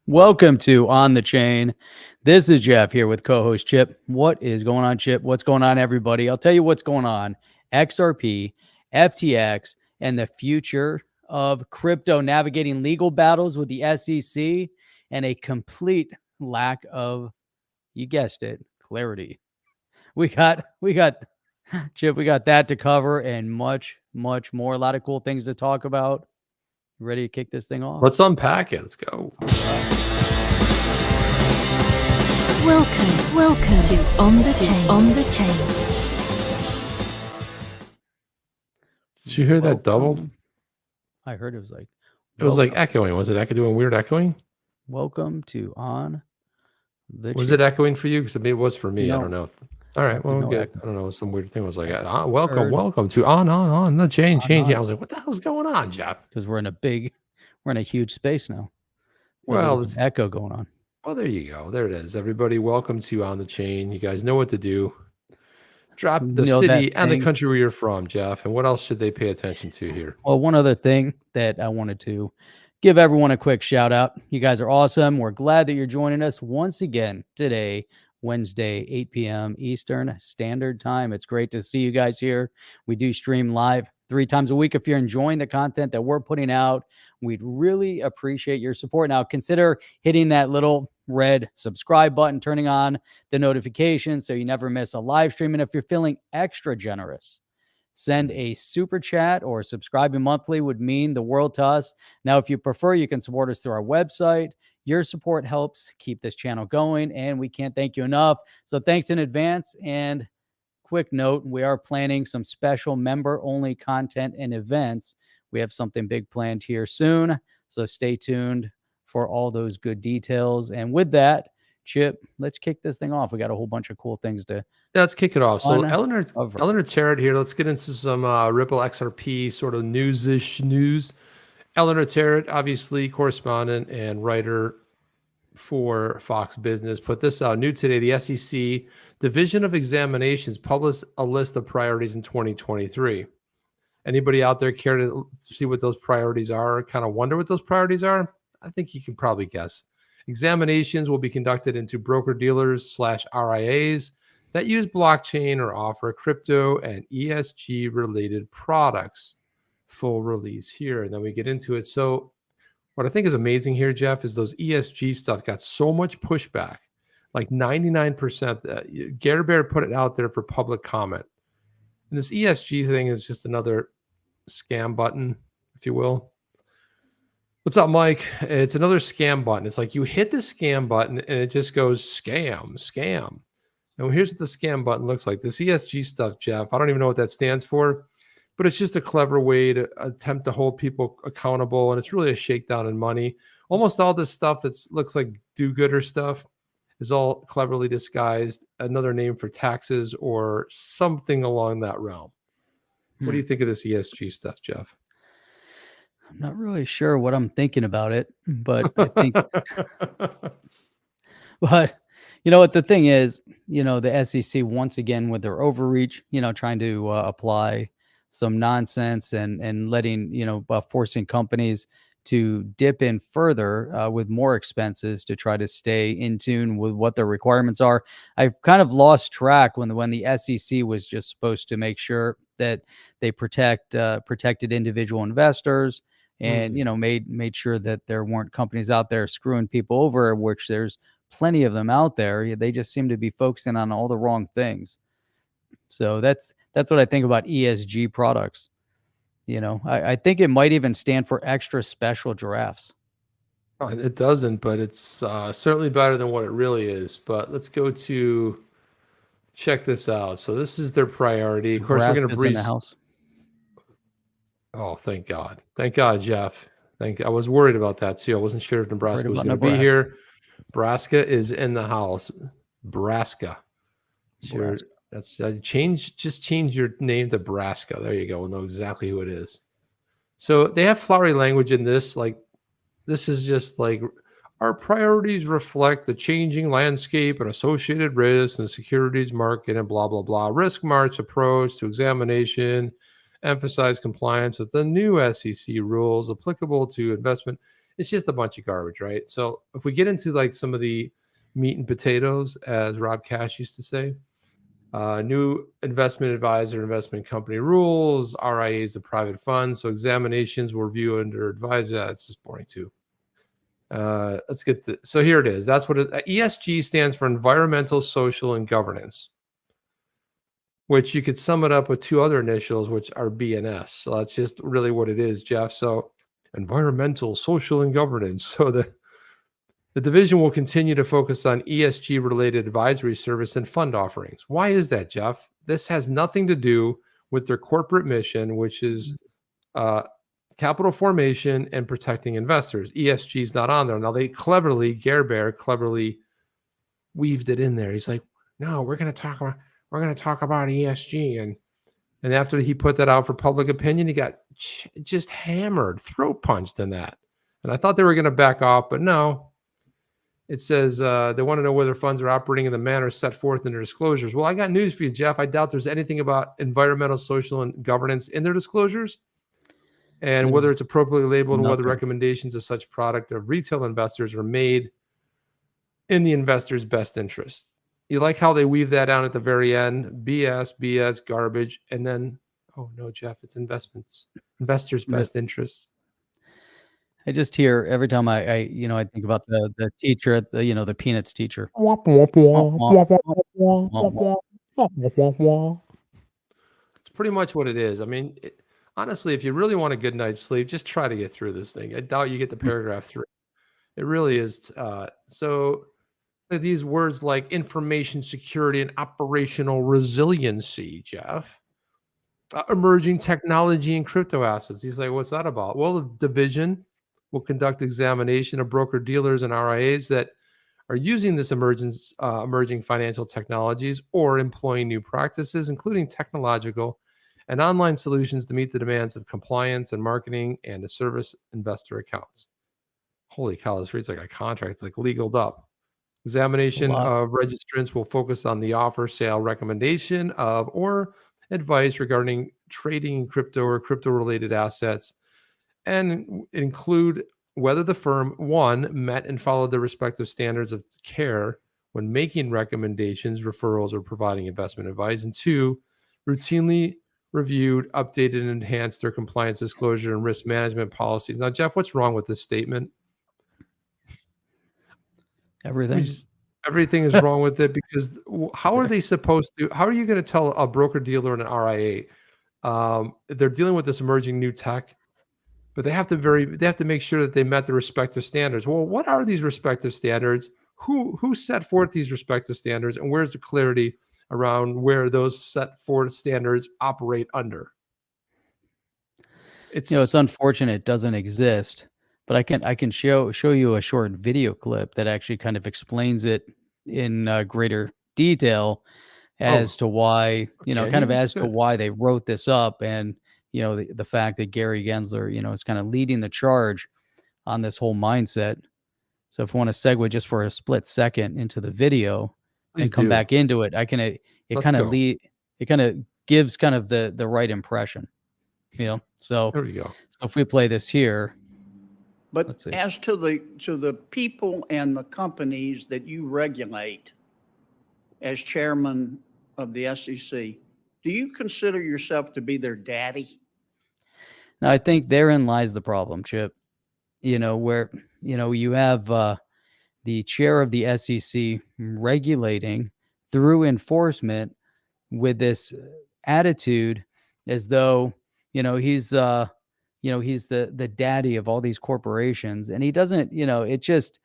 Welcome to On the Chain. This is Jeff here with co-host Chip. What is going on, Chip? What's going on, everybody? I'll tell you what's going on. XRP, FTX, and the future of crypto, navigating legal battles with the SEC and a complete lack of, you guessed it, clarity. We got Chip, we got that to cover and much more. A lot of cool things to talk about. Ready to kick this thing off? Let's unpack it. Let's go. Welcome to On the Chain. Did you hear that doubled? I heard it was like echoing. Was it doing weird echoing? Welcome to On the Was Chain. it echoing for you? Because maybe it was for me. No. I don't know. All right. Well, No good. echo. I don't know. Some weird thing was like, welcome to On the Chain. I was like, what the hell's going on, Jeff? Because we're in a huge space now. Well, there's an echo going on. Well, there you go. There it is. Everybody, welcome to On the Chain. You guys know what to do. Drop the city and the country where you're from, Jeff. And what else should they pay attention to here? Well, one other thing that I wanted to give everyone a quick shout out. You guys are awesome. We're glad that you're joining us once again today, Wednesday, 8 p.m. Eastern Standard Time. It's great to see you guys here. We do stream live 3 times a week. If you're enjoying the content that we're putting out, we'd really appreciate your support. Now, consider hitting that little red subscribe button, turning on the notifications so you never miss a live stream. And if you're feeling extra generous, send a super chat or subscribing monthly would mean the world to us. Now, if you prefer, you can support us through our website. Your support helps keep this channel going, and we can't thank you enough. So thanks in advance. And quick note, we are planning some special member-only content and events. We have something big planned here soon, so stay tuned for all those good details. And with that, Chip, let's kick this thing off. We got a whole bunch of cool things to... Yeah, let's kick it off. So Eleanor Tarrant here. Let's get into some Ripple XRP sort of news. Eleanor Tarrant, obviously correspondent and writer for Fox Business, put this out new today. The SEC Division of Examinations published a list of priorities in 2023. Anybody out there care to see what those priorities are? Kind of wonder what those priorities are? I think you can probably guess. Examinations will be conducted into broker-dealers/RIAs that use blockchain or offer crypto and ESG-related products. Full release here, and then we get into it. So what I think is amazing here, Jeff, is those ESG stuff got so much pushback, like 99%. Gary Bear put it out there for public comment. And this ESG thing is just another scam button, if you will. What's up, Mike? It's another scam button. It's like you hit the scam button and it just goes scam. And here's what the scam button looks like. This ESG stuff, Jeff, I don't even know what that stands for, but it's just a clever way to attempt to hold people accountable. And it's really a shakedown in money. Almost all this stuff that looks like do-gooder stuff is all cleverly disguised, another name for taxes or something along that realm. What do you think of this ESG stuff, Jeff? I'm not really sure what I'm thinking about it, but I think, but you know what the thing is, the SEC once again with their overreach, trying to apply some nonsense and letting, forcing companies to dip in further with more expenses to try to stay in tune with what their requirements are. I've kind of lost track when the SEC was just supposed to make sure that they protected individual investors and, made sure that there weren't companies out there screwing people over, which there's plenty of them out there. They just seem to be focusing on all the wrong things. So that's what I think about ESG products. I think it might even stand for extra special giraffes. It doesn't, but it's certainly better than what it really is. But let's go to check this out. So this is their priority. Of course, we're going to breeze. In the house. Oh, thank God. Thank God, Jeff. I was worried about that too. I wasn't sure if Nebraska was going to be here. Nebraska is in the house. Nebraska. Sure. That's change your name to Nebraska. There you go. We'll know exactly who it is. So they have flowery language in this. Like, this is just like, our priorities reflect the changing landscape and associated risks and securities market and blah, blah, blah. Risk Mart's approach to examination emphasize compliance with the new SEC rules applicable to investment It's just a bunch of garbage, right? So if we get into like some of the meat and potatoes, as Rob Cash used to say, new investment advisor, investment company rules, RIAs of private funds. So examinations will review under advisor. That's just boring too. Let's get so here it is. That's what ESG stands for: environmental, social, and governance, which you could sum it up with two other initials, which are BNS. So that's just really what it is, Jeff. So environmental, social, and governance. So the division will continue to focus on ESG related advisory service and fund offerings. Why is that, Jeff? This has nothing to do with their corporate mission, which is capital formation and protecting investors. ESG is not on there. Now they Gare Bear cleverly weaved it in there. He's like, no, we're going to talk about ESG. And after he put that out for public opinion, he got just hammered, throat punched in that. And I thought they were going to back off, but no. It says they want to know whether funds are operating in the manner set forth in their disclosures. Well, I got news for you, Jeff. I doubt there's anything about environmental, social, and governance in their disclosures. And whether it's appropriately labeled and whether recommendations of such product of retail investors are made in the investor's best interest. You like how they weave that down at the very end? BS, garbage. And then, oh no, Jeff, it's investors' best interests. I just hear every time I think about the teacher at the Peanuts teacher. It's pretty much what it is. I mean, honestly, if you really want a good night's sleep, just try to get through this thing. I doubt you get the paragraph through. It really is. So these words like information security and operational resiliency, Jeff, emerging technology and crypto assets. He's like, what's that about? Well, the division will conduct examination of broker dealers and RIAs that are using this emerging financial technologies or employing new practices, including technological and online solutions to meet the demands of compliance and marketing and to service investor accounts. Holy cow, this reads like a contract. It's like legaled up. Examination of registrants will focus on the offer, sale, recommendation of, or advice regarding trading in crypto or crypto-related assets, and include whether the firm, one, met and followed the respective standards of care when making recommendations, referrals, or providing investment advice, and two, routinely reviewed, updated, and enhanced their compliance disclosure and risk management policies. Now, Jeff, what's wrong with this statement? Everything is wrong with it, because how are they supposed to? How are you going to tell a broker dealer and an RIA they're dealing with this emerging new tech, but they have to make sure that they met the respective standards? Well, what are these respective standards? Who set forth these respective standards, and where's the clarity around where those set forth standards operate under? It's unfortunate it doesn't exist. But I can show you a short video clip that actually kind of explains it in greater detail as to why, to why they wrote this up, and the fact that Gary Gensler, is kind of leading the charge on this whole mindset. So if you want to segue just for a split second into the video and come back into it, it kind of gives kind of the right impression, So there we go. So if we play this here. But as to the people and the companies that you regulate as chairman of the SEC, do you consider yourself to be their daddy? Now, I think therein lies the problem, Chip. Where you have the chair of the SEC regulating through enforcement with this attitude as though he's he's the daddy of all these corporations, and he doesn't, it's just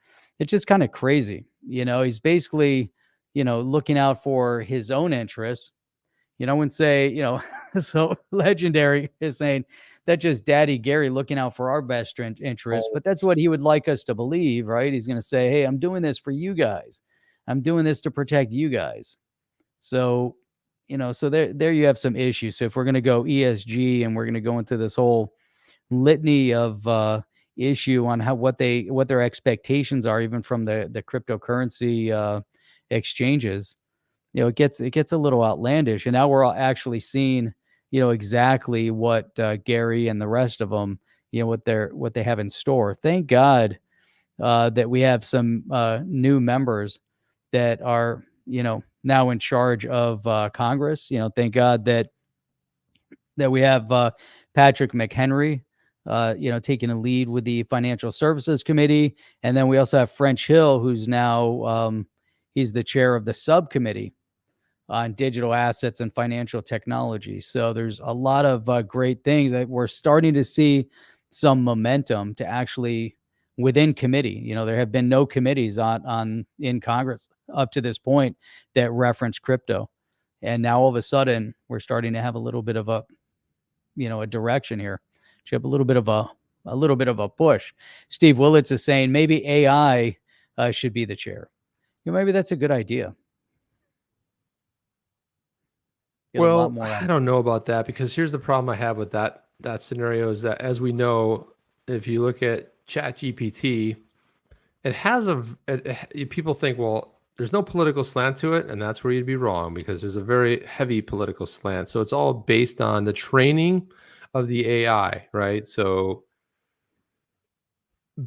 kind of crazy. He's basically, looking out for his own interests, and say, so Legendary is saying that's just Daddy Gary looking out for our best interests, but that's what he would like us to believe, right? He's going to say, hey, I'm doing this for you guys. I'm doing this to protect you guys. So, so there you have some issues. So if we're going to go ESG and we're going to go into this whole litany of issue on what their expectations are, even from the cryptocurrency exchanges, it gets a little outlandish. And now we're all actually seeing exactly what Gary and the rest of them what they have in store. Thank God that we have some new members that are, now in charge of Congress. Thank God that we have Patrick McHenry, taking a lead with the Financial Services Committee. And then we also have French Hill, who's now, he's the chair of the subcommittee on digital assets and financial technology. So there's a lot of great things that we're starting to see some momentum to actually within committee. There have been no committees in Congress up to this point that reference crypto. And now all of a sudden we're starting to have a little bit of a direction here. You have a little bit of a push. Steve Willits is saying maybe AI should be the chair. Maybe that's a good idea. Well, I don't know about that, because here's the problem I have with that scenario is that, as we know, if you look at ChatGPT, it has people think, well, there's no political slant to it, and that's where you'd be wrong, because there's a very heavy political slant. So it's all based on the training of the AI, right? So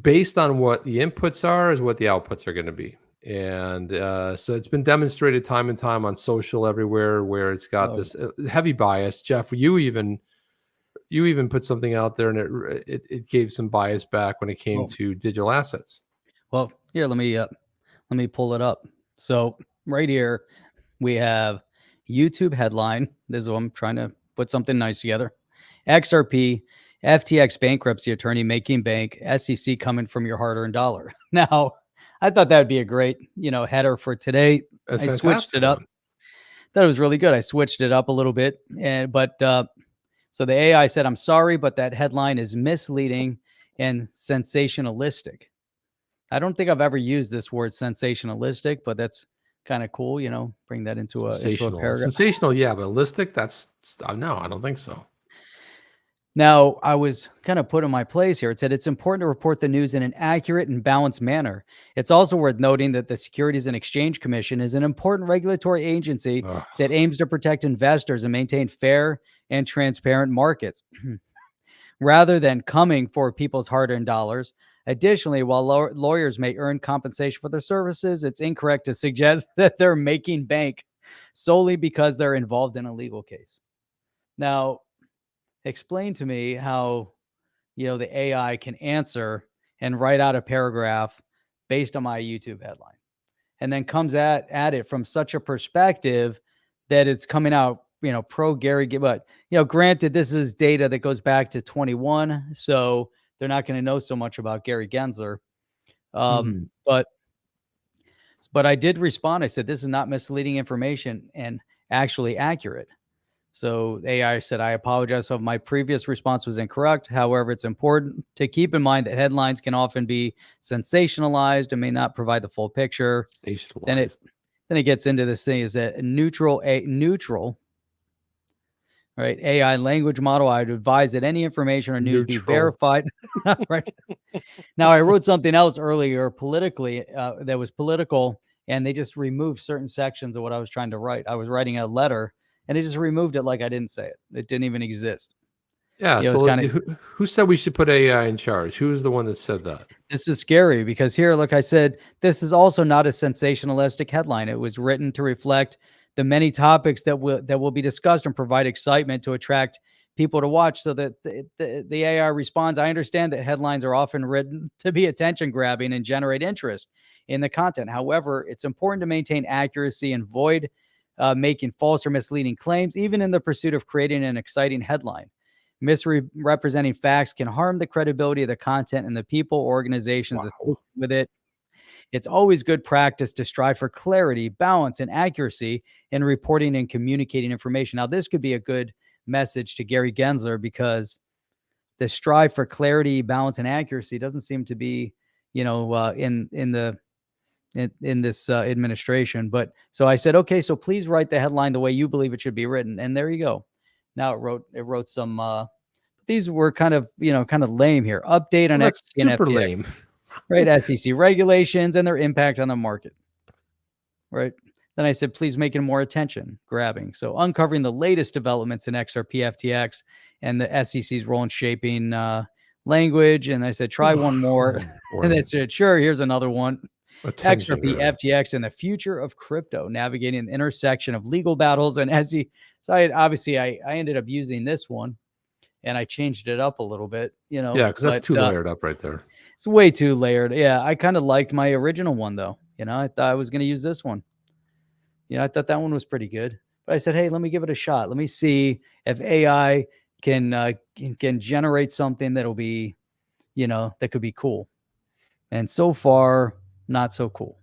based on what the inputs are is what the outputs are going to be. And so it's been demonstrated time and time on social everywhere where it's got this heavy bias. Jeff, you even put something out there, and it gave some bias back when it came to digital assets. Well, here, let me pull it up. So right here we have YouTube headline. This is what I'm trying to put something nice together. XRP, FTX bankruptcy attorney making bank, SEC coming from your hard-earned dollar. Now, I thought that would be a great, header for today. I switched it up. That was really good. I switched it up a little bit, so the AI said, "I'm sorry, but that headline is misleading and sensationalistic." I don't think I've ever used this word sensationalistic, but that's kind of cool. Bring that into a paragraph. Sensational, yeah, but listic, no, I don't think so. Now, I was kind of put in my place here. It said it's important to report the news in an accurate and balanced manner. It's also worth noting that the Securities and Exchange Commission is an important regulatory agency that aims to protect investors and maintain fair and transparent markets rather than coming for people's hard-earned dollars. Additionally, while lawyers may earn compensation for their services, it's incorrect to suggest that they're making bank solely because they're involved in a legal case. Now, explain to me how, the AI can answer and write out a paragraph based on my YouTube headline, and then comes at it from such a perspective that it's coming out, pro Gary. But, granted, this is data that goes back to 21, so they're not going to know so much about Gary Gensler. But I did respond. I said, this is not misleading information and actually accurate. So AI said, I apologize if my previous response was incorrect. However, it's important to keep in mind that headlines can often be sensationalized and may not provide the full picture. Then it gets into this thing, is that a neutral, right, AI language model. I would advise that any information or news be verified. Right. Now, I wrote something else earlier politically that was political, and they just removed certain sections of what I was trying to write. I was writing a letter, and it just removed it like I didn't say it. It didn't even exist. Yeah. So who said we should put AI in charge? Who was the one that said that? This is scary because here, look, I said, this is also not a sensationalistic headline. It was written to reflect the many topics that will be discussed and provide excitement to attract people to watch. So that the AI responds, I understand that headlines are often written to be attention grabbing and generate interest in the content. However, it's important to maintain accuracy and avoid making false or misleading claims, even in the pursuit of creating an exciting headline. Misrepresenting facts can harm the credibility of the content and the people or organizations associated with it. It's always good practice to strive for clarity, balance, and accuracy in reporting and communicating information. Now, this could be a good message to Gary Gensler, because the strive for clarity, balance, and accuracy doesn't seem to be, in this administration. But so I said, okay, so please write the headline the way you believe it should be written. And there you go. Now it wrote some, these were kind of lame here. Update on super lame, right? SEC regulations and their impact on the market. Right. Then I said, please make it more attention grabbing. So uncovering the latest developments in XRP, FTX, and the SEC's role in shaping language. And I said, try one more. And it said, sure, here's another one. Attention, XRP, really. FTX, and the future of crypto, navigating the intersection of legal battles and SEC. So I ended up using this one, and I changed it up a little bit, Yeah, because that's too layered up right there. It's way too layered. Yeah, I kind of liked my original one though. I thought I was going to use this one. I thought that one was pretty good. But I said, hey, let me give it a shot. Let me see if AI can generate something that'll be, that could be cool. And so far, not so cool.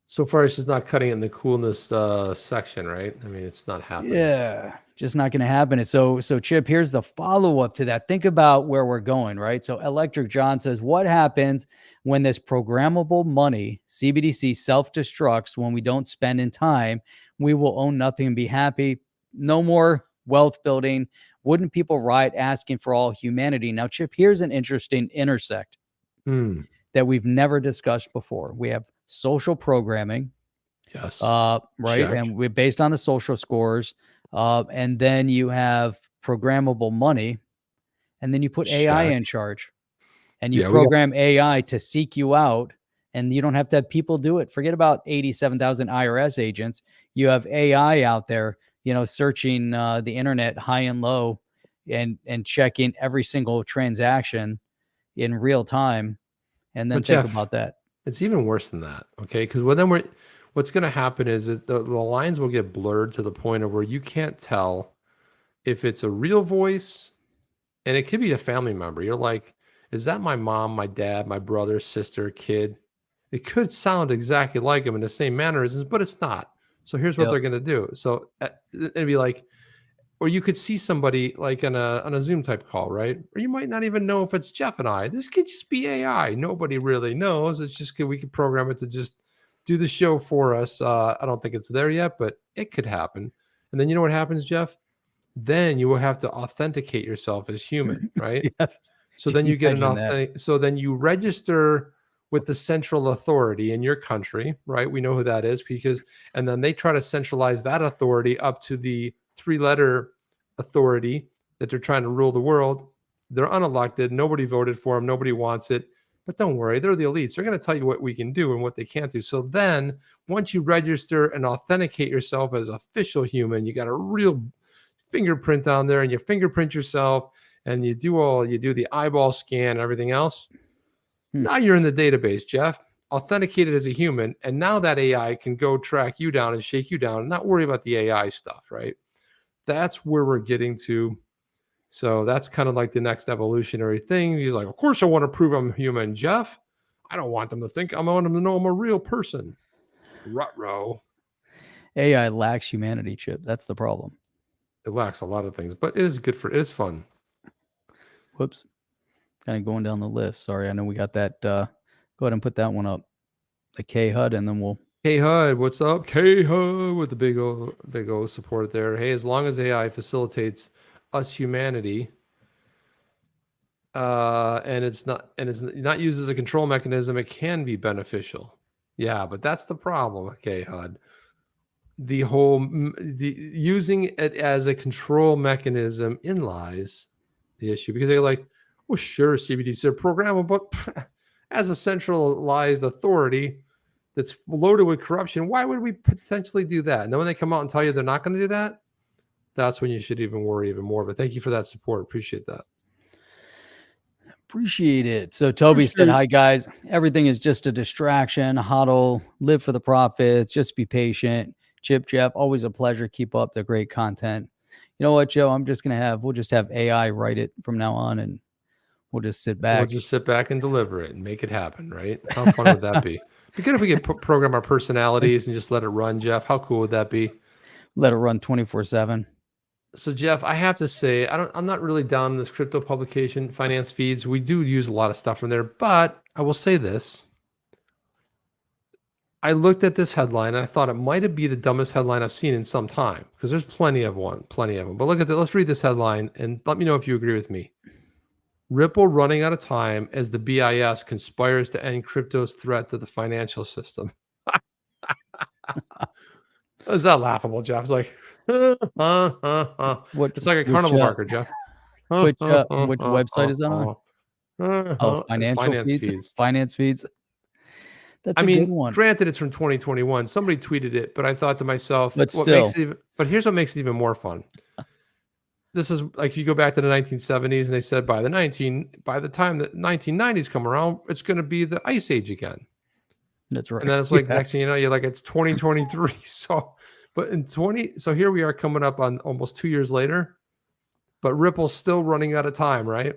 So far, it's just not cutting it in the coolness section, right? I mean, it's not happening. Yeah, just not going to happen. So Chip, here's the follow-up to that. Think about where we're going, right? So Electric John says, what happens when this programmable money, CBDC, self-destructs when we don't spend in time? We will own nothing and be happy. No more wealth building. Wouldn't people riot asking for all humanity? Now, Chip, here's an interesting intersect that we've never discussed before. We have social programming. Yes. Right. Check. And we're based on the social scores. And then you have programmable money. And then you put AI in charge. And you program AI to seek you out. And you don't have to have people do it. Forget about 87,000 IRS agents. You have AI out there, searching the internet high and low and checking every single transaction in real time. And then think about that. It's even worse than that. Okay. Because what's going to happen is the lines will get blurred to the point of where you can't tell if it's a real voice, and it could be a family member. You're like, is that my mom, my dad, my brother, sister, kid? It could sound exactly like him in the same mannerisms, but it's not. So here's what they're going to do. So it'd be like, or you could see somebody like on a Zoom type call, right? Or you might not even know if it's Jeff and I. This could just be AI. Nobody really knows. It's just we could program it to just do the show for us. I don't think it's there yet, but it could happen. And then you know what happens, Jeff? Then you will have to authenticate yourself as human, right? So then you get an authentic. So then you register with the central authority in your country, right? We know who that is and then they try to centralize that authority up to the 3-letter authority that they're trying to rule the world. They're unelected. Nobody voted for them. Nobody wants it. But don't worry, they're the elites. They're going to tell you what we can do and what they can't do. So then once you register and authenticate yourself as official human, you got a real fingerprint on there, and you fingerprint yourself, and you do the eyeball scan and everything else. Now you're in the database, Jeff, authenticated as a human. And now that AI can go track you down and shake you down and not worry about the AI stuff, right? That's where we're getting to. So that's kind of like the next evolutionary thing. He's like, of course I want to prove I'm human, Jeff. I don't want them to think I want them to know I'm a real person. Ruh-roh. AI lacks humanity, Chip. That's the problem. It lacks a lot of things, but it is fun. Whoops. Kind of going down the list. Sorry, I know we got that. Go ahead and put that one up. The K HUD, and then we'll. K HUD, what's up? K HUD with the big O support there. Hey, as long as AI facilitates us humanity, and it's not used as a control mechanism, it can be beneficial. Yeah, but that's the problem. K HUD. The using it as a control mechanism in lies the issue, because they're like, well, sure, CBDCs are programmable, but as a centralized authority that's loaded with corruption, why would we potentially do that? And then when they come out and tell you they're not going to do that, that's when you should even worry even more. But thank you for that support. Appreciate that. Appreciate it. So Toby said, hi, guys. Everything is just a distraction. HODL, live for the profits. Just be patient. Chip, Jeff, always a pleasure. Keep up the great content. You know what, Joe? We'll just have AI write it from now on, and we'll just sit back. We'll just sit back and deliver it and make it happen, right? How fun would that be? Be good if we could program our personalities and just let it run, Jeff. How cool would that be? Let it run 24/7. So, Jeff, I have to say, I'm not really down in this crypto publication, finance feeds. We do use a lot of stuff from there, but I will say this. I looked at this headline and I thought it might be the dumbest headline I've seen in some time, because there's plenty of them. But look at that. Let's read this headline and let me know if you agree with me. Ripple running out of time as the BIS conspires to end crypto's threat to the financial system. Is that laughable, Jeff? It's like, it's like a carnival marker, Jeff. Which website is that on? Oh, financial Finance feeds. feeds. Finance feeds. That's I a good mean, one. granted, it's from 2021. Somebody tweeted it, but I thought to myself, But what still. makes it even, but here's what makes it even more fun. This is like you go back to the 1970s and they said by the time the 1990s come around, it's going to be the ice age again. That's right. And then it's like next thing you know, you're like, it's 2023. So, but so here we are coming up on almost 2 years later, but Ripple's still running out of time, right?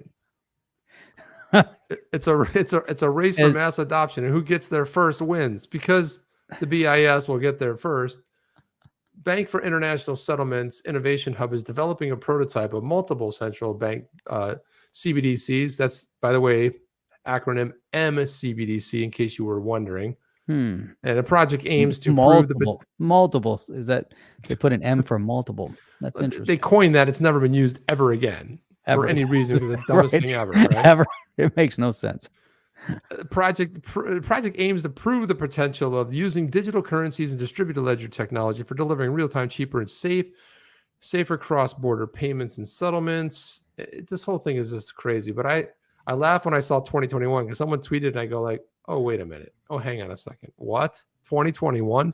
It's a race for mass adoption, and who gets there first wins, because the BIS will get there first. Bank for International Settlements Innovation Hub is developing a prototype of multiple central bank CBDCs. That's, by the way, acronym MCBDC, in case you were wondering. And a project aims to prove multiple. Is that they put an M for multiple? That's interesting. They coined that. It's never been used ever again for any reason. It was the dumbest thing ever. Right? Ever. It makes no sense. Project aims to prove the potential of using digital currencies and distributed ledger technology for delivering real-time, cheaper, and safer cross-border payments and settlements. This whole thing is just crazy. But I laugh when I saw 2021 because someone tweeted and I go like, oh, wait a minute. Oh, hang on a second. What? 2021?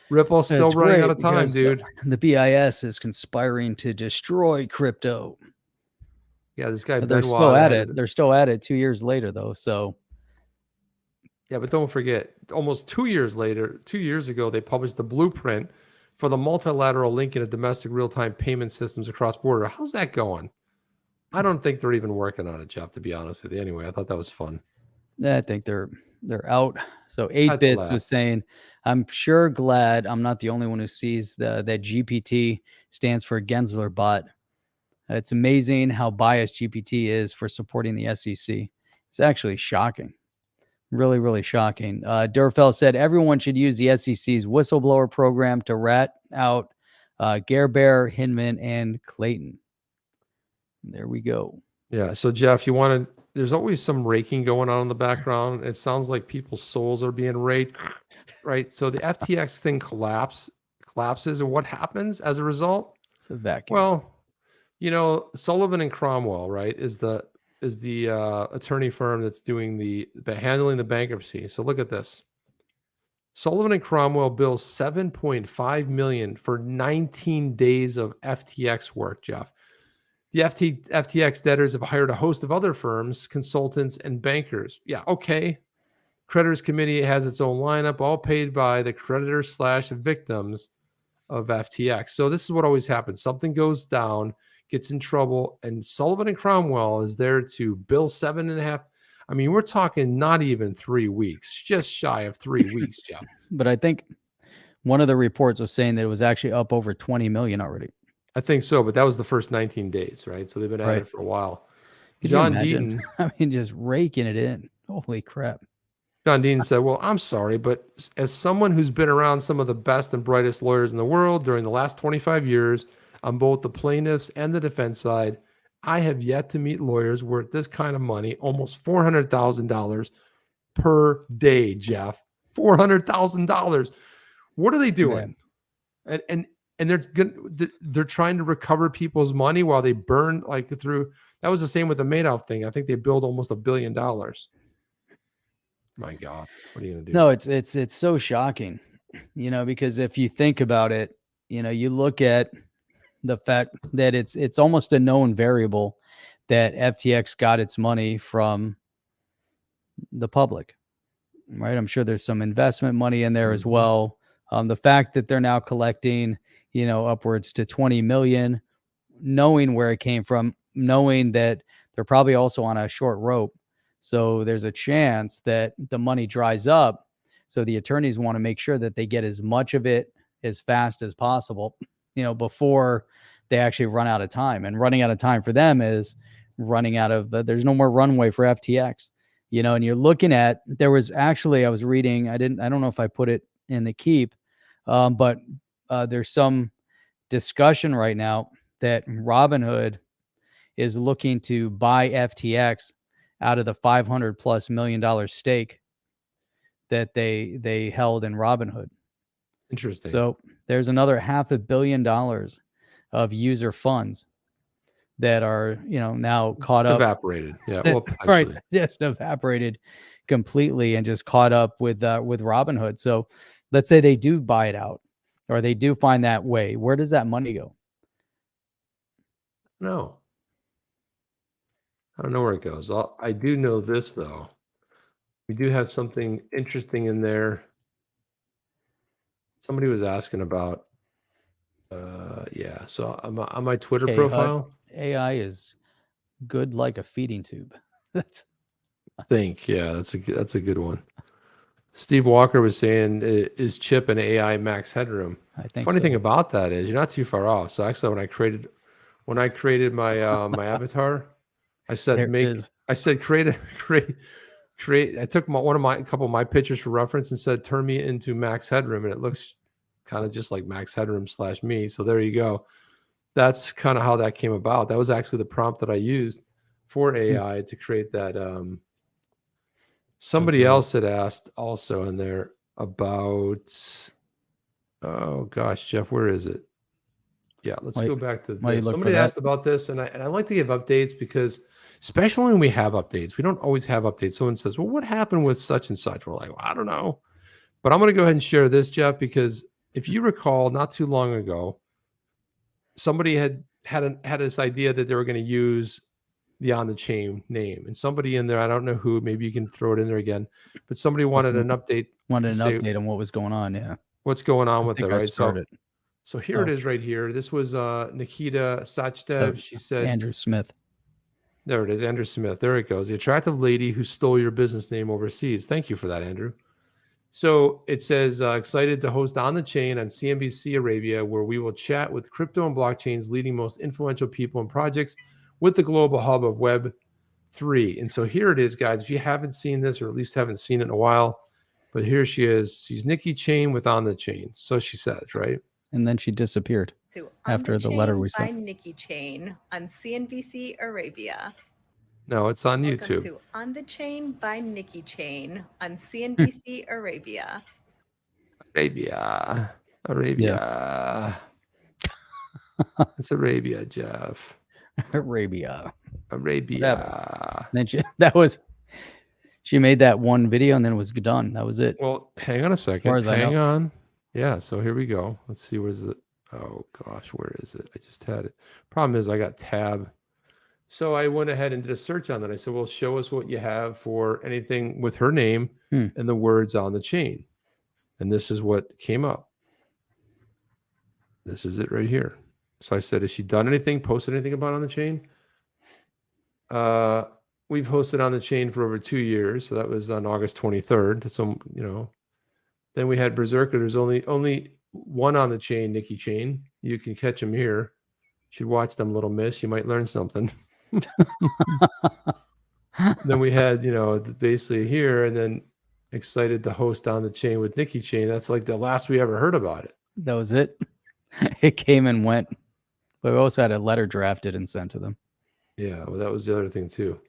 Ripple's still running out of time, dude. The BIS is conspiring to destroy crypto. Yeah, this guy, they're still at it. They're still at it 2 years later, though. So, yeah, but don't forget, almost 2 years later, 2 years ago, they published the blueprint for the multilateral linking of domestic real-time payment systems across border. How's that going? I don't think they're even working on it, Jeff, to be honest with you. Anyway, I thought that was fun. I think they're out. So 8bits was saying, I'm sure glad I'm not the only one who sees that GPT stands for Gensler bot. It's amazing how biased GPT is for supporting the SEC. It's actually shocking. Really, really shocking. Durfell said everyone should use the SEC's whistleblower program to rat out Gerber, Hinman, and Clayton. There we go. Yeah. So, Jeff, there's always some raking going on in the background. It sounds like people's souls are being raked, right? So the FTX thing collapses. And what happens as a result? It's a vacuum. Well, Sullivan and Cromwell, right, is the attorney firm that's doing handling the bankruptcy. So look at this. Sullivan and Cromwell bills $7.5 million for 19 days of FTX work, Jeff. The FTX debtors have hired a host of other firms, consultants, and bankers. Yeah, okay. Creditors Committee has its own lineup, all paid by the creditors/victims of FTX. So this is what always happens. Something goes down, gets in trouble, and Sullivan and Cromwell is there to bill 7.5. I mean, we're talking not even 3 weeks, just shy of 3 weeks, Jeff. But I think one of the reports was saying that it was actually up over 20 million already. I think so, but that was the first 19 days, right? So they've been at it for a while. Could John Deaton, I mean, just raking it in. Holy crap. John Deaton said, well, I'm sorry, but as someone who's been around some of the best and brightest lawyers in the world during the last 25 years on both the plaintiffs and the defense side, I have yet to meet lawyers worth this kind of money, almost $400,000 per day, Jeff. $400,000. What are they doing? Man. And they're trying to recover people's money while they burn through. That was the same with the Madoff thing. I think they billed almost $1 billion. My God, what are you gonna do? No, it's so shocking, because if you think about it, you look at the fact that it's almost a known variable that FTX got its money from the public, right? I'm sure there's some investment money in there as well. The fact that they're now collecting, upwards to 20 million, knowing where it came from, knowing that they're probably also on a short rope. So there's a chance that the money dries up. So the attorneys want to make sure that they get as much of it as fast as possible, before they actually run out of time. And running out of time for them is running out of, there's no more runway for FTX, and you're looking at, there was actually, I was reading, I don't know if I put it in the keep, but there's some discussion right now that Robinhood is looking to buy FTX out of the $500+ million stake that they held in Robinhood. Interesting. So there's another $500 million of user funds that are, now caught up. Evaporated. Yeah. Right. Well, potentially. Just evaporated completely and just caught up with Robinhood. So let's say they do buy it out or they do find that way. Where does that money go? No. I don't know where it goes. I do know this, though. We do have something interesting in there. Somebody was asking about, yeah. So on my Twitter profile. AI is good like a feeding tube. That's Yeah, that's a good one. Steve Walker was saying, is chip and AI max headroom? I think Funny so. thing about that is you're not too far off. So actually, when I created my my avatar, I said create. I took a couple of my pictures for reference and said turn me into max headroom, and it looks kind of just like max headroom / me. So there you go. That's kind of how that came about. That was actually the prompt that I used for AI to create that. Somebody else had asked also in there about, oh gosh, Jeff, where is it? Yeah, let's go back to this. Somebody asked about this, and I like to give updates because, especially when we have updates, we don't always have updates. Someone says, well, what happened with such and such? We're like, well, I don't know. But I'm going to go ahead and share this, Jeff, because if you recall, not too long ago, somebody had this idea that they were going to use the on the chain name, and somebody in there, I don't know who, maybe you can throw it in there again, but somebody wanted an update. Update on what was going on. Yeah. What's going on with it, right? So here it is right here. This was Nikita Sachdev. She said, Andrew Smith. There it is, Andrew Smith. There it goes. The attractive lady who stole your business name overseas. Thank you for that, Andrew. So it says, excited to host On the Chain on CNBC Arabia, where we will chat with crypto and blockchain's leading most influential people and projects with the global hub of Web3. And so here it is, guys. If you haven't seen this, or at least haven't seen it in a while, but here she is. She's Nikki Chain with On the Chain. So she says, right? And then she disappeared after the letter we sent. By Nikki Chain on CNBC Arabia. No, it's on Welcome YouTube. To On the Chain by Nikki Chain on CNBC Arabia. Arabia. Yeah. It's Arabia, Jeff. Arabia. Then she made that one video and then it was done. That was it. Well, hang on a second. Hang on. Yeah, so here we go. Let's see, where's it? Oh gosh, where is it? I just had it. Problem is I got tab. So I went ahead and did a search on that. I said, well, show us what you have for anything with her name and the words on the chain. And this is what came up. This is it right here. So I said, has she done anything, posted anything about On the Chain? We've hosted On the Chain for over 2 years. So that was on August 23rd. So, then we had Berserker. There's only one On the Chain, Nikki Chain. You can catch them here. You should watch them, Little Miss. You might learn something. Then we had, basically here, and then excited to host On the Chain with Nikki Chain. That's like the last we ever heard about it. That was it. It came and went. But we also had a letter drafted and sent to them. Yeah, well, that was the other thing too.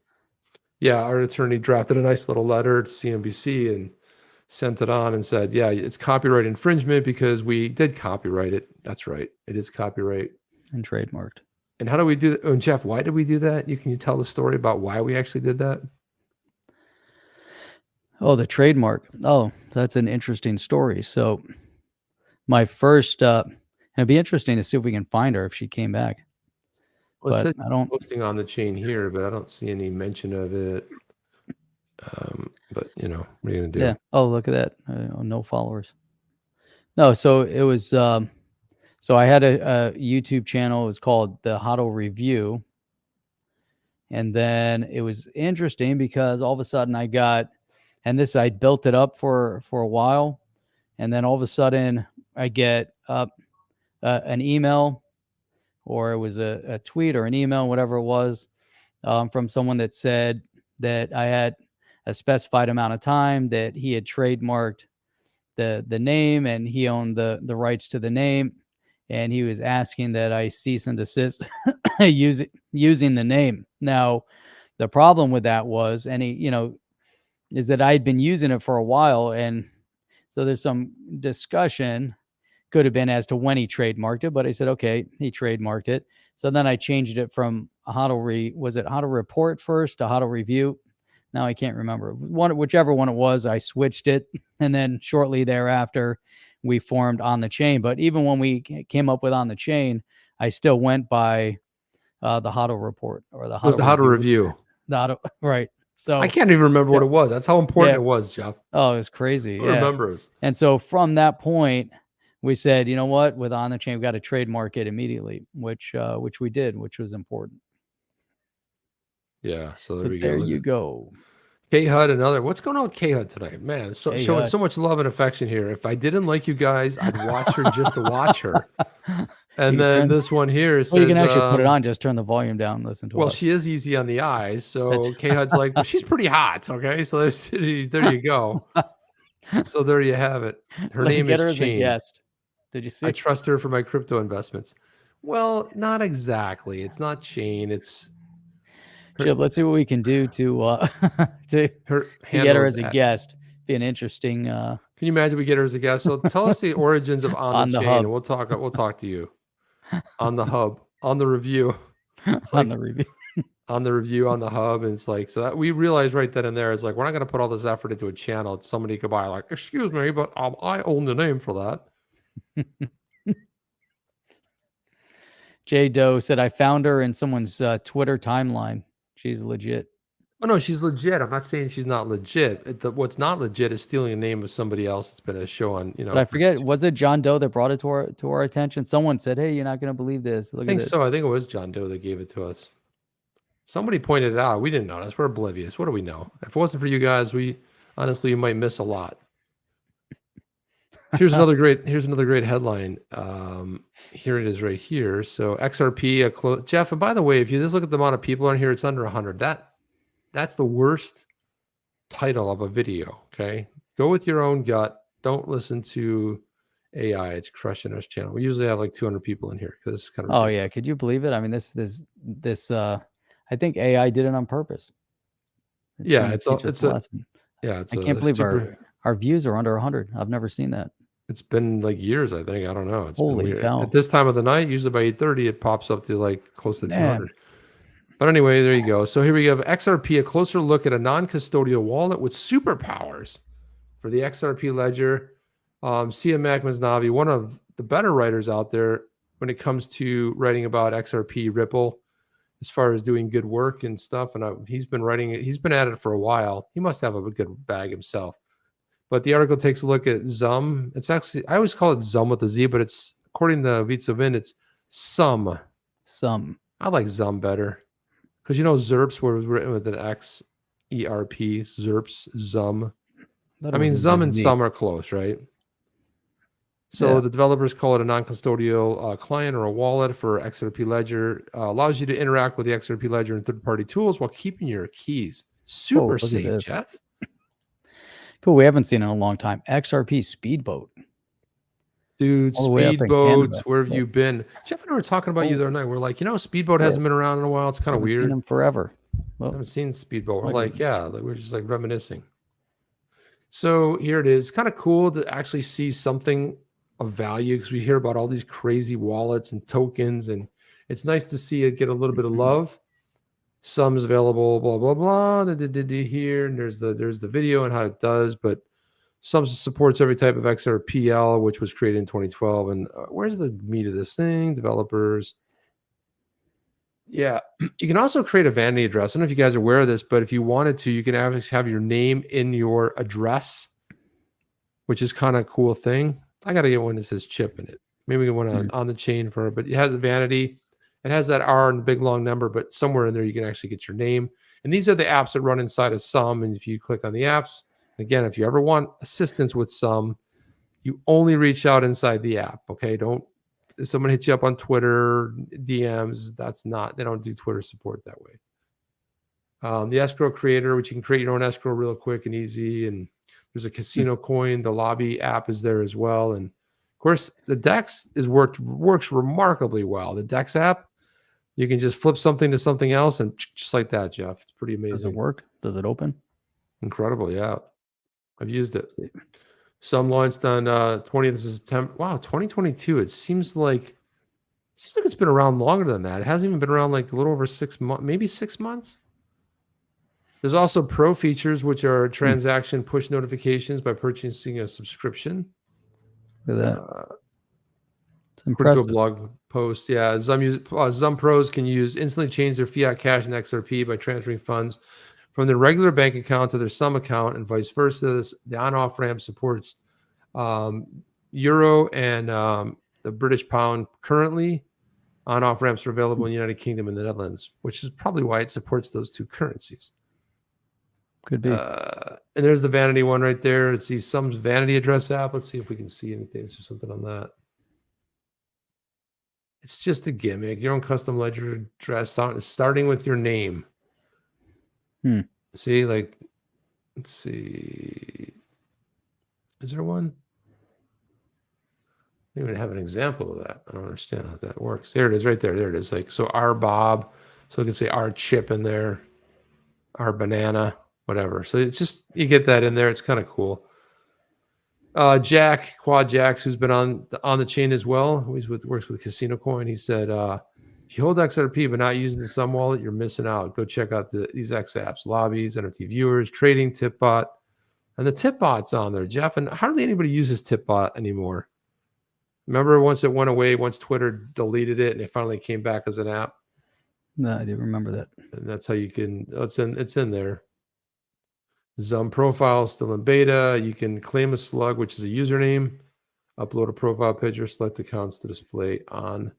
Yeah, our attorney drafted a nice little letter to CNBC and sent it on and said, yeah, it's copyright infringement because we did copyright it. That's right. It is copyright. And trademarked. And how do we do that? Oh, and Jeff, why did we do that? Can you tell the story about why we actually did that? Oh, the trademark. Oh, that's an interesting story. So my first, it'd be interesting to see if we can find her if she came back. Well, but it said I don't posting On the Chain here, but I don't see any mention of it. But what are you gonna do? Yeah. Oh, look at that. No followers. No. So it was. So I had a YouTube channel. It was called the Hodl Review, and then it was interesting because all of a sudden I got, and this I built it up for a while, and then all of a sudden I get an email, or it was a tweet or an email, whatever it was, from someone that said that I had a specified amount of time, that he had trademarked the name and he owned the rights to the name, and he was asking that I cease and desist using the name. Now, the problem with that was, and is that I had been using it for a while, and so there's some discussion. Could have been as to when he trademarked it, but I said, okay, he trademarked it. So then I changed it from how to report first to how to review. Now I can't remember. Whichever one it was, I switched it. And then shortly thereafter, we formed On the Chain. But even when we came up with On the Chain, I still went by the how to report or the It was the how to review. Right. So I can't even remember what it was. That's how important it was, Jeff. Oh, it was crazy. Who remembers? And so from that point, we said, you know what, with On the Chain, we've got to trademark it immediately, which we did, which was important. Yeah. So there we go. There you go. K-HUD, another. What's going on with K-HUD tonight? Man, it's showing so much love and affection here. If I didn't like you guys, I'd watch her just to watch her. And then this one here says, you can actually put it on, just turn the volume down and listen to it. Well, she is easy on the eyes. So K-HUD's like, well, she's pretty hot. Okay. So there you go. So there you have it. Her name is Chain. Guest. Did you see? I trust her for my crypto investments. Well, not exactly. It's not Chain. It's Chip, let's see what we can do to get her as a guest. Be an interesting. Can you imagine we get her as a guest? So tell us the origins of On the Chain, hub. and we'll talk to you on the hub, on the review. It's on the review. On the review, on the hub, and it's like, so that we realized right then and there, it's like, we're not going to put all this effort into a channel. Somebody could buy, like, excuse me, but I own the name for that. Jay Doe said, I found her in someone's Twitter timeline. She's legit. Oh, no, she's legit. I'm not saying she's not legit. What's not legit is stealing a name of somebody else. It's been a show on, But I forget, was it John Doe that brought it to our attention? Someone said, hey, you're not going to believe this. I think so. I think it was John Doe that gave it to us. Somebody pointed it out. We didn't notice. We're oblivious. What do we know? If it wasn't for you guys, honestly, you might miss a lot. Here's another great headline. Here it is right here. So XRP, Jeff, and by the way, if you just look at the amount of people on here, it's under 100. That's the worst title of a video. Okay. Go with your own gut. Don't listen to AI. It's crushing our channel. We usually have like 200 people in here because it's kind of ridiculous. Yeah. Could you believe it? I mean, this I think AI did it on purpose. I can't believe our views are under 100. I've never seen that. It's been like years, I think. I don't know. It's Holy been weird. cow. At this time of the night, usually by 8:30, it pops up to like close to 200. But anyway, there you go. So here we have XRP, a closer look at a non-custodial wallet with superpowers for the XRP Ledger. Sia Makhmaznavi, one of the better writers out there when it comes to writing about XRP Ripple, as far as doing good work and stuff. And he's been writing it. He's been at it for a while. He must have a good bag himself. But the article takes a look at Zum. It's actually, I always call it Zum with a Z, but it's, according to Vitsovin, it's Sum. I like Zum better. Because Zerps was written with an X, ERP, Zerps, Zum. I mean, Zum and Sum are close, right? So the developers call it a non-custodial client or a wallet for XRP Ledger. Allows you to interact with the XRP Ledger and third-party tools while keeping your keys. Super safe, Jeff. Cool. We haven't seen it in a long time. XRP Speedboat. Dude, Speedboats, where have you been? Jeff and I were talking about you the other night. We're like, Speedboat hasn't been around in a while. It's kind of weird. Seen them forever. I haven't seen Speedboat. We're like, we're just like reminiscing. So here it is. Kind of cool to actually see something of value because we hear about all these crazy wallets and tokens, and it's nice to see it get a little bit of love. Some is available, blah blah blah. Here, and there's the video and how it does, but some supports every type of XRPL, which was created in 2012. And where's the meat of this thing? Developers. Yeah, you can also create a vanity address. I don't know if you guys are aware of this, but if you wanted to, you can have your name in your address, which is kind of a cool thing. I got to get one that says Chip in it. Maybe we get one on the chain for it, but it has a vanity. It has that R and the big long number, but somewhere in there you can actually get your name. And these are the apps that run inside of Sum. And if you click on the apps, again, if you ever want assistance with Sum, you only reach out inside the app. Okay, if someone hits you up on Twitter, DMs, they don't do Twitter support that way. The escrow creator, which you can create your own escrow real quick and easy. And there's a casino coin. The lobby app is there as well. And of course, the DEX works remarkably well. The DEX app, you can just flip something to something else, and just like that, Jeff. It's pretty amazing. Does it work? Does it open? Incredible, yeah. I've used it. Some launched on 20th of September. Wow, 2022. It seems like Seems like it's been around longer than that. It hasn't even been around like a little over 6 months, maybe 6 months. There's also pro features, which are transaction push notifications by purchasing a subscription. Look at that. It's Crypto impressive. blog post. Yeah, Zum pros can instantly change their fiat cash and XRP by transferring funds from their regular bank account to their Sum account and vice versa. The on-off ramp supports Euro and the British pound currently. On-off ramps are available in the United Kingdom and the Netherlands, which is probably why it supports those two currencies. Could be. And there's the vanity one right there. Let's see Sum's vanity address app. Let's see if we can see anything. Is there something on that? It's just a gimmick. Your own custom ledger address starting with your name. See, like, let's see. Is there one? I don't even have an example of that. I don't understand how that works. There it is, right there. There it is. Like, so our Bob. So we can say our chip in there, our banana, whatever. So it's just, you get that in there. It's kind of cool. Quad Jacks, who's been on the chain as well. Works with Casino Coin. He said, if you hold XRP but not using the Sum wallet, you're missing out. Go check out these X apps, lobbies, NFT viewers, trading, Tipbot. And the Tipbot's on there, Jeff. And hardly anybody uses Tipbot anymore. Remember once it went away, once Twitter deleted it and it finally came back as an app? No, I didn't remember that. And that's how you can, it's in there. Zum profile still in beta. You can claim a slug, which is a username, upload a profile picture, select accounts to display on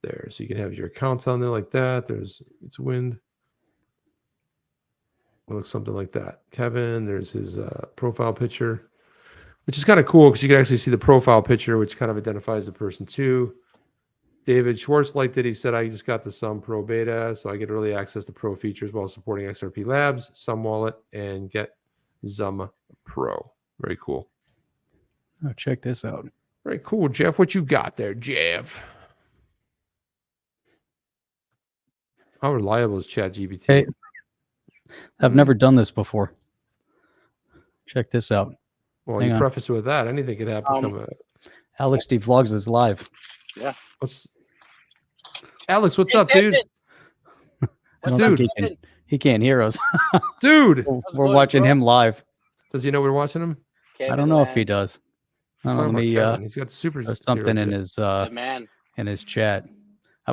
there. So you can have your accounts on there like that. It's Wind. It looks something like that. Kevin, there's his profile picture, which is kind of cool because you can actually see the profile picture, which kind of identifies the person too. David Schwartz liked it. He said, I just got the Sum Pro beta, so I get early access to pro features while supporting XRP Labs, Sum Wallet, and get Zum Pro. Very cool. Oh, check this out. Very cool, Jeff. What you got there, Jeff? How reliable is ChatGPT? Hey, I've never done this before. Check this out. Well, you preface it with that. Anything could happen. Alex D Vlogs is live. Yeah. Alex, what's up, dude? I don't think he can't hear us. Dude, we're watching him live. Does he know we're watching him? I don't know if he does. I don't know, he's got super something in his chat.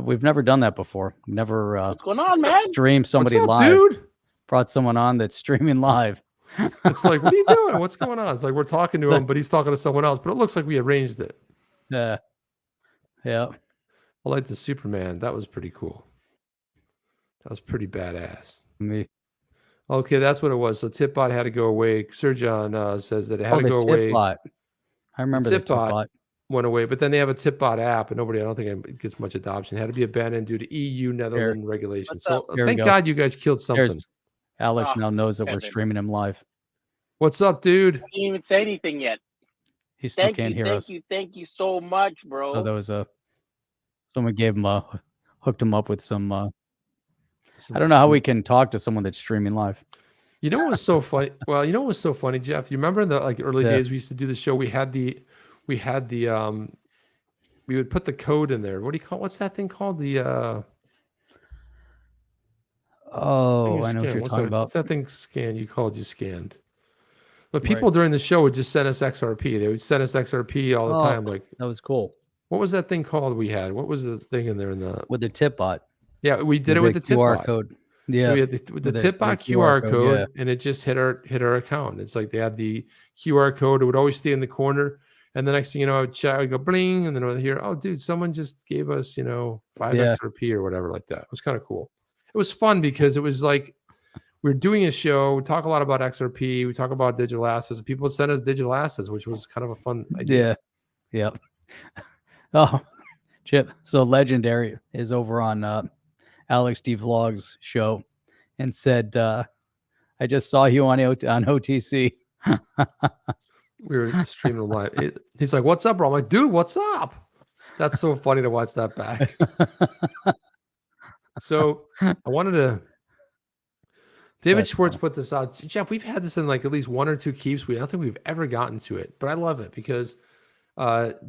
We've never done that before. Never what's going on, man? Streamed somebody up, live. Dude? Brought someone on that's streaming live. It's like, what are you doing? What's going on? It's like we're talking to him, but he's talking to someone else. But it looks like we arranged it. Yeah. I like the Superman. That was pretty cool. That was pretty badass. Okay, that's what it was. So Tipbot had to go away. Surgeon says that it had to go away. I remember the Tipbot went away, but then they have a Tipbot app, and I don't think it gets much adoption. It had to be abandoned due to EU Netherlands regulations. So thank God you guys killed something. Alex now knows that we're streaming him live. What's up, dude? I didn't even say anything yet. He still can't hear us. Thank you so much, bro. Oh, that was someone gave him hooked him up with some. I don't know how we can talk to someone that's streaming live. You know what was so funny? Well, you know what was so funny, Jeff? You remember in the early days we used to do the show? We would put the code in there. What do you call? What's that thing called? The I know what you're talking about. What's that thing scanned? You scanned. But people during the show would just send us XRP. They would send us XRP all the time. Like, that was cool. What was that thing called we had? What was the thing in there with the Tipbot? Yeah, we did it with the QR Tipbot code. Yeah, we had the Tipbot QR code, and it just hit our account. It's like they had the QR code. It would always stay in the corner, and the next thing you know, I would go bling, and then I would hear, "Oh, dude, someone just gave us 5 XRP or whatever like that." It was kind of cool. It was fun because it was like we were doing a show. We talk a lot about XRP. We talk about digital assets. People would send us digital assets, which was kind of a fun idea. Yeah. Oh, Chip. So Legendary is over on Alex D Vlogs show and said, I just saw you on OTC. We were streaming live. He's like, "What's up, bro?" I'm like, "Dude, what's up?" That's so funny to watch that back. So I wanted to. David Schwartz put this out. Jeff, we've had this in at least 1 or 2 keeps. I don't think we've ever gotten to it, but I love it because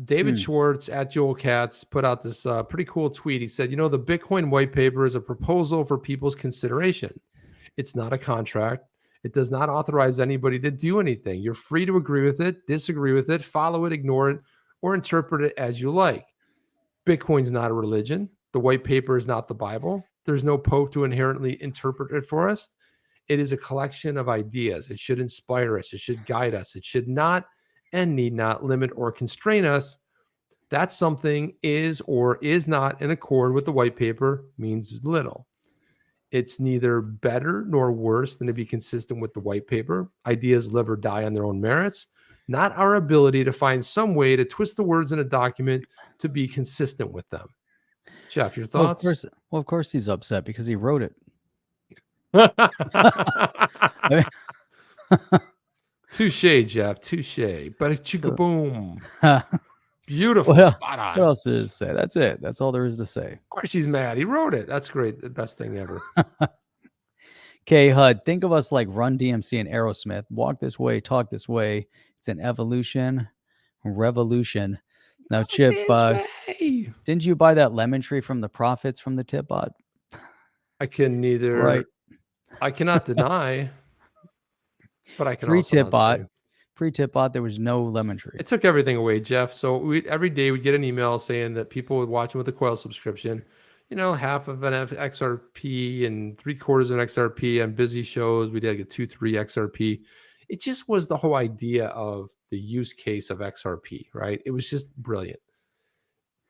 David Schwartz at Joel Katz put out this pretty cool tweet. He said, the Bitcoin white paper is a proposal for people's consideration. It's not a contract. It does not authorize anybody to do anything. You're free to agree with it, disagree with it, follow it, ignore it, or interpret it as you like. Bitcoin's not a religion. The white paper is not the Bible. There's no pope to inherently interpret it for us. It is a collection of ideas. It should inspire us. It should guide us. It should not and need not limit or constrain us. That something is or is not in accord with the white paper means little. It's neither better nor worse than to be consistent with the white paper. Ideas live or die on their own merits, not our ability to find some way to twist the words in a document to be consistent with them. Jeff, your thoughts? Well, of course he's upset because he wrote it. Touche, Jeff. Touche. But boom. Beautiful. Spot on. What else is to say? That's it. That's all there is to say. Of course he's mad. He wrote it. That's great. The best thing ever. K HUD, think of us like Run DMC and Aerosmith. Walk this way, talk this way. It's an evolution, revolution. Now, Chip, didn't you buy that lemon tree from the profits from the tip bot? I can neither. Right. I cannot deny, but I can Pre-tip bot. Pre-tip bot, there was no lemon tree. It took everything away, Jeff. So every day we'd get an email saying that people would watch them with a coil subscription. Half of an XRP and 3/4 of an XRP on busy shows. We did like a 2-3 XRP. It just was the whole idea of the use case of XRP, right? It was just brilliant.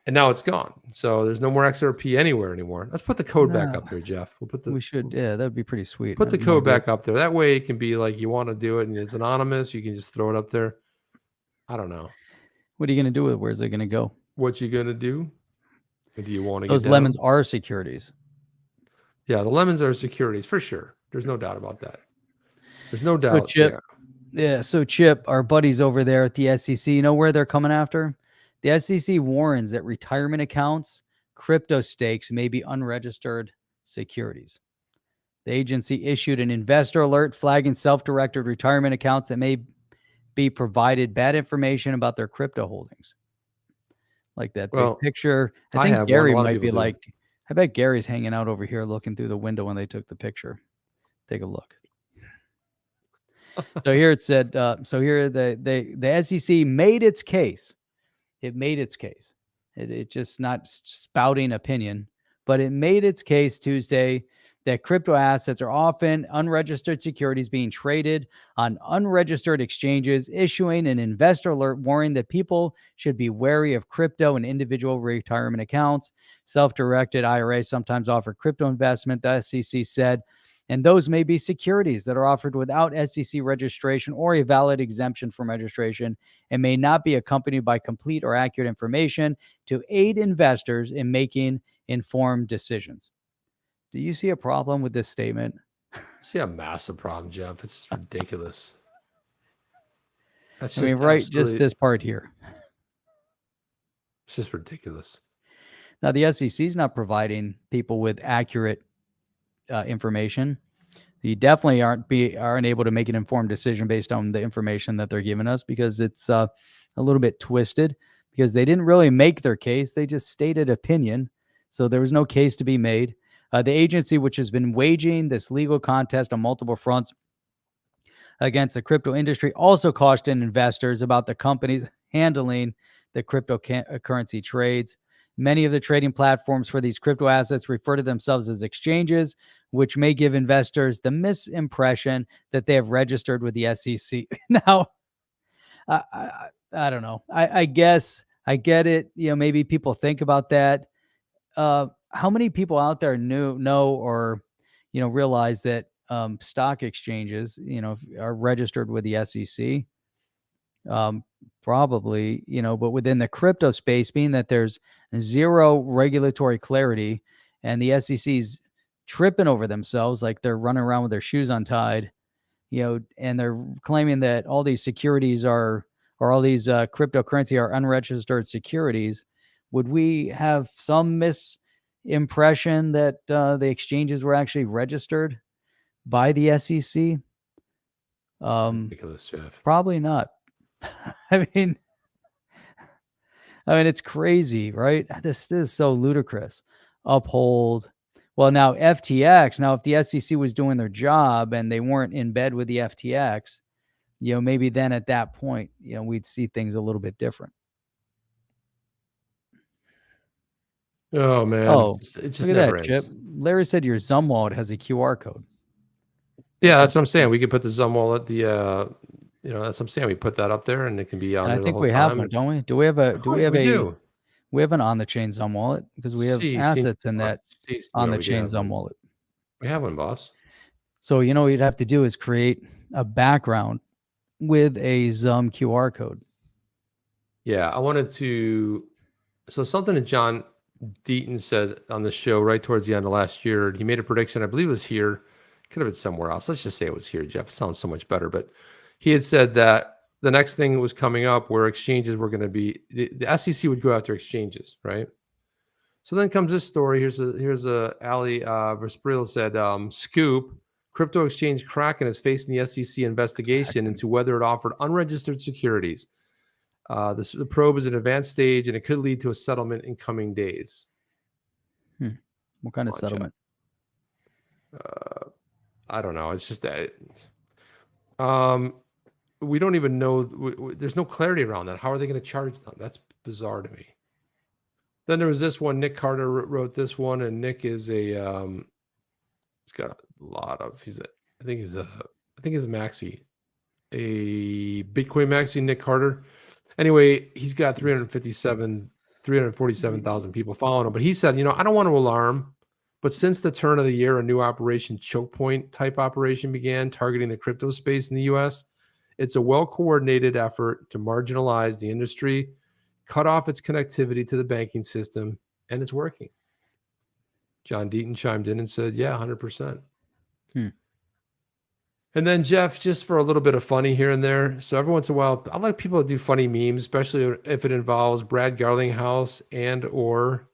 And now it's gone. So there's no more XRP anywhere anymore. Let's put the code back up there, Jeff. We should. Yeah, that'd be pretty sweet. Put the code back up there. That way it can be like you want to do it and it's anonymous. You can just throw it up there. I don't know. What are you going to do with it? Where's it going to go? What you going to do? Or do you want to Those get lemons are securities. Yeah, the lemons are securities for sure. There's no doubt about that. There's no doubt. So Chip, so Chip, our buddies over there at the SEC, you know where they're coming after? The SEC warns that retirement accounts, crypto stakes may be unregistered securities. The agency issued an investor alert flagging self-directed retirement accounts that may be provided bad information about their crypto holdings. Like that big picture. I think Gary might be like, I bet Gary's hanging out over here looking through the window when they took the picture. Take a look. So here it said, the SEC made its case. It made its case. It just not spouting opinion, but it made its case Tuesday that crypto assets are often unregistered securities being traded on unregistered exchanges, issuing an investor alert warning that people should be wary of crypto and individual retirement accounts. Self-directed IRAs sometimes offer crypto investment, the SEC said, and those may be securities that are offered without SEC registration or a valid exemption from registration and may not be accompanied by complete or accurate information to aid investors in making informed decisions. Do you see a problem with this statement? I see a massive problem, Jeff. It's ridiculous. Just this part here. It's just ridiculous. Now, the SEC is not providing people with accurate information. You definitely aren't able to make an informed decision based on the information that they're giving us because it's a little bit twisted because they didn't really make their case. They just stated opinion. So there was no case to be made. The agency, which has been waging this legal contest on multiple fronts against the crypto industry, also cautioned investors about the companies handling the cryptocurrency trades. Many of the trading platforms for these crypto assets refer to themselves as exchanges, which may give investors the misimpression that they have registered with the SEC. Now, I don't know. I guess I get it. Maybe people think about that. How many people out there know or realize that stock exchanges are registered with the SEC? Probably, but within the crypto space, being that there's zero regulatory clarity and the SEC's tripping over themselves like they're running around with their shoes untied, and they're claiming that all these securities or all these cryptocurrency are unregistered securities. Would we have some misimpression that the exchanges were actually registered by the SEC? Ridiculous, Jeff. Probably not. I mean, I mean, it's crazy, right? This is so ludicrous. Uphold. Well, now FTX. Now, if the SEC was doing their job and they weren't in bed with the FTX, maybe then at that point, we'd see things a little bit different. Oh man, Oh, it just look at never that, Chip. ends. Larry said your Zum wallet has a QR code. Yeah, that's what I'm saying. We could put the Zum wallet, that's what I'm saying. We put that up there, and it can be on And I there the think whole we have time. one, don't we? Do we have a? Of Do course we have we a? do. We have an on-the-chain Zum wallet because we have assets in that We on-the-chain Zum wallet. We have one, boss. So what you'd have to do is create a background with a Zum QR code. Yeah, I wanted to. So something that John Deaton said on the show right towards the end of last year, he made a prediction. I believe it was here. Could have been somewhere else. Let's just say it was here, Jeff. It sounds so much better. But he had said that the next thing was coming up where exchanges were going to be, the SEC would go after exchanges, right? So then comes this story. Here's a Ali Vespril said, scoop, crypto exchange Kraken is facing the SEC investigation into whether it offered unregistered securities. The probe is at an advanced stage, and it could lead to a settlement in coming days. What kind of settlement? I don't know. It's just that we don't even know. There's no clarity around that. How are they going to charge them? That's bizarre to me. Then there was this one. Nick Carter wrote this one, and Nick is he's got a lot of. I think he's a maxi, a Bitcoin maxi. Nick Carter. Anyway, he's got 347,000 people following him. But he said, I don't want to alarm, but since the turn of the year, a new operation, choke point type operation, began targeting the crypto space in the U.S. It's a well-coordinated effort to marginalize the industry, cut off its connectivity to the banking system, and it's working. John Deaton chimed in and said, yeah, 100%. And then Jeff, just for a little bit of funny here and there. So every once in a while, I like people to do funny memes, especially if it involves Brad Garlinghouse and or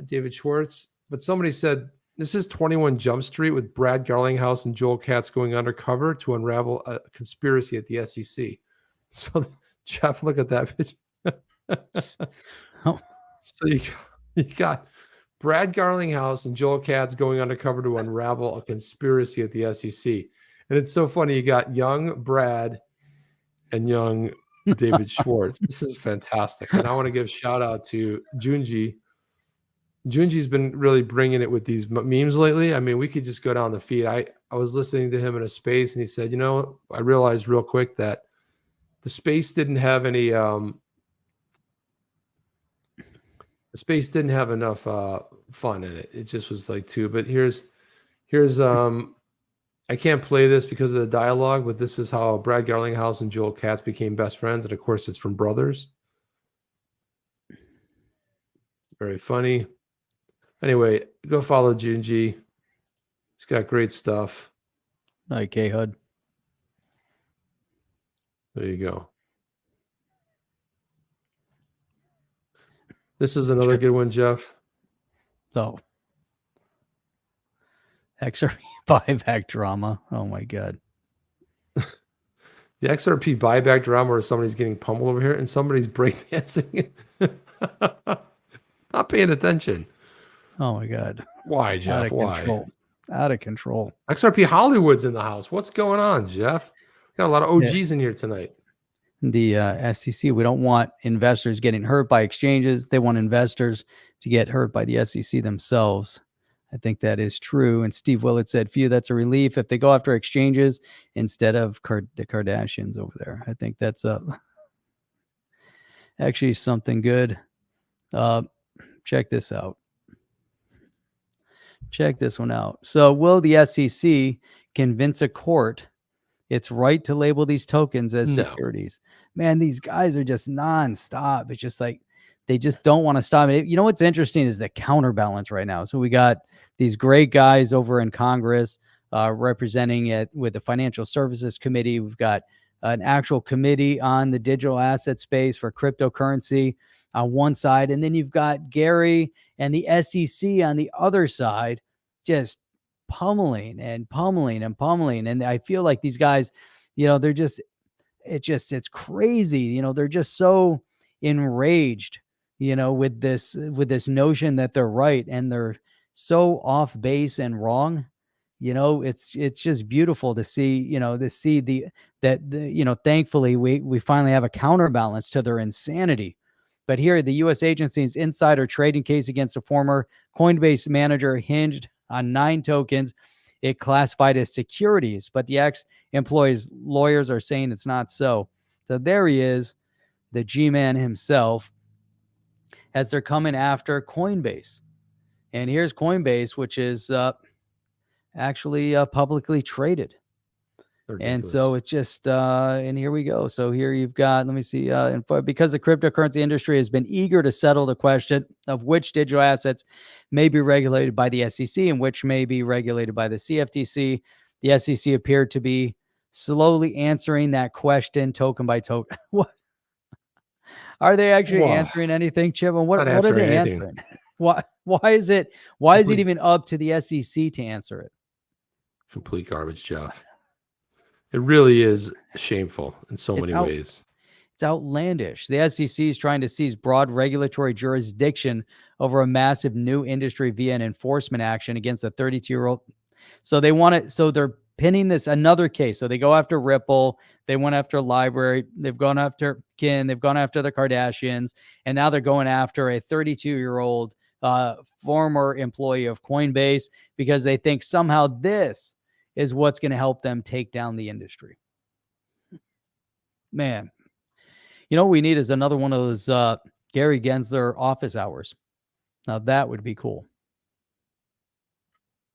David Schwartz. But somebody said, this is 21 Jump Street with Brad Garlinghouse and Joel Katz going undercover to unravel a conspiracy at the SEC. So Jeff, look at that picture. Oh. So you got Brad Garlinghouse and Joel Katz going undercover to unravel a conspiracy at the SEC. And it's so funny. You got young Brad and young David Schwartz. This is fantastic. And I want to give shout out to Junji. Junji's been really bringing it with these memes lately. I mean, we could just go down the feed. I was listening to him in a space, and he said, I realized real quick that the space didn't have any enough fun in it. It just was like two. But here's I can't play this because of the dialogue, but this is how Brad Garlinghouse and Joel Katz became best friends. And of course, it's from Brothers. Very funny. Anyway, go follow Junji. He's got great stuff. Like K-Hud. There you go. This is another good one, Jeff. So, XRP buyback drama. Oh my God. The XRP buyback drama where somebody's getting pummeled over here and somebody's breakdancing. Not paying attention. Oh my God. Why, Jeff? Why? Control. Out of control. XRP Hollywood's in the house. What's going on, Jeff? Got a lot of OGs in here tonight. The SEC, we don't want investors getting hurt by exchanges. They want investors to get hurt by the SEC themselves. I think that is true. And Steve Willett said, "Phew, that's a relief if they go after exchanges instead of the Kardashians over there." I think that's actually something good. Check this out. Check this one out. So will the SEC convince a court it's right to label these tokens as securities? Man, these guys are just nonstop. It's just like they just don't want to stop it. You know what's interesting is the counterbalance right now. So we got these great guys over in Congress representing it with the Financial Services Committee. We've got an actual committee on the digital asset space for cryptocurrency on one side. And then you've got Gary and the SEC on the other side, just pummeling and pummeling and pummeling. And I feel like these guys, they're just, it's crazy. They're just so enraged, with this notion that they're right, and they're so off base and wrong. It's just beautiful to see, thankfully we finally have a counterbalance to their insanity. But here, the U.S. agency's insider trading case against a former Coinbase manager hinged on 9 tokens it classified as securities, but the ex-employee's lawyers are saying it's not so. So there he is, the G-man himself, as they're coming after Coinbase. And here's Coinbase, which is actually publicly traded. And so it's just, and here we go. So here you've got, let me see, because the cryptocurrency industry has been eager to settle the question of which digital assets may be regulated by the SEC and which may be regulated by the CFTC, the SEC appeared to be slowly answering that question token by token. What are they actually answering anything, Chip? And what are they answering? Why is it even up to the SEC to answer it? Complete garbage, Jeff. It really is shameful in so many ways. It's outlandish. The SEC is trying to seize broad regulatory jurisdiction over a massive new industry via an enforcement action against a 32-year-old. So they want it. So they're pinning this another case. So they go after Ripple. They went after Library. They've gone after Kin. They've gone after the Kardashians. And now they're going after a 32-year-old former employee of Coinbase because they think somehow this is what's going to help them take down the industry. Man, what we need is another one of those Gary Gensler office hours. Now that would be cool.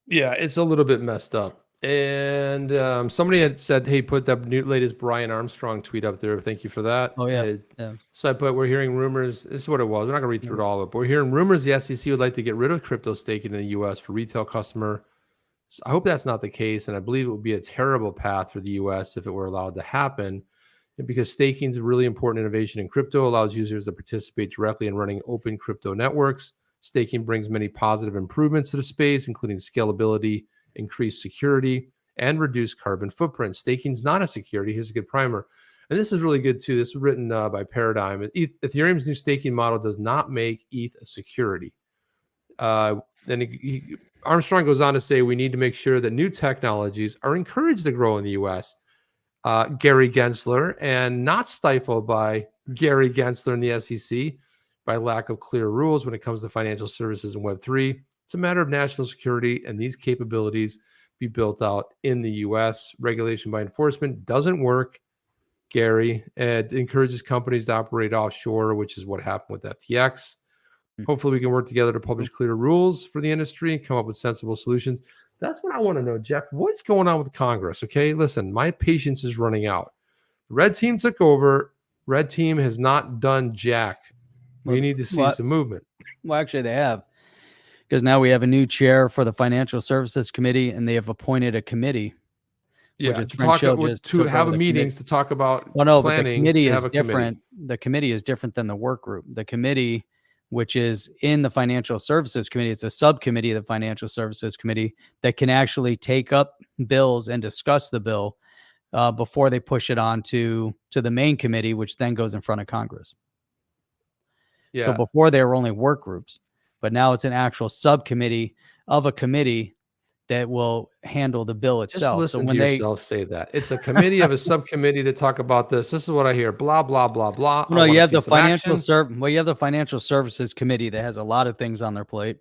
Yeah, it's a little bit messed up. And somebody had said, hey, put that new latest Brian Armstrong tweet up there. Thank you for that. Oh, yeah. So I put, we're hearing rumors. This is what it was. We're not going to read through it all of it, but we're hearing rumors the SEC would like to get rid of crypto staking in the U.S. for retail customer. So I hope that's not the case, and I believe it would be a terrible path for the U.S. if it were allowed to happen, because staking is a really important innovation in crypto, allows users to participate directly in running open crypto networks. Staking brings many positive improvements to the space, including scalability, increased security, and reduced carbon footprint. Staking is not a security. Here's a good primer. And this is really good, too. This is written by Paradigm. Ethereum's new staking model does not make ETH a security. Then Armstrong goes on to say, we need to make sure that new technologies are encouraged to grow in the U.S. Gary Gensler, and not stifled by Gary Gensler and the SEC by lack of clear rules when it comes to financial services and Web3. It's a matter of national security, and these capabilities be built out in the U.S. Regulation by enforcement doesn't work, Gary. It encourages companies to operate offshore, which is what happened with FTX. Hopefully we can work together to publish clear rules for the industry and come up with sensible solutions. That's what I want to know, Jeff. What's going on with Congress? Okay, listen, my patience is running out. The red team took over. Red team has not done jack. We need to see some movement. Well, actually, they have, because now we have a new chair for the Financial Services Committee, and they have appointed a committee. Yeah, to have meetings to talk about planning. But the committee is different. The committee is different than the work group. The committee, which is in the Financial Services Committee, it's a subcommittee of the Financial Services Committee that can actually take up bills and discuss the bill before they push it on to the main committee, which then goes in front of Congress. Yeah. So before they were only work groups, but now it's an actual subcommittee of a committee that will handle the bill itself. Just listen to yourself say that. It's a committee of a subcommittee to talk about this. This is what I hear. Blah, blah, blah, blah. No, you have the you have the Financial Services Committee that has a lot of things on their plate.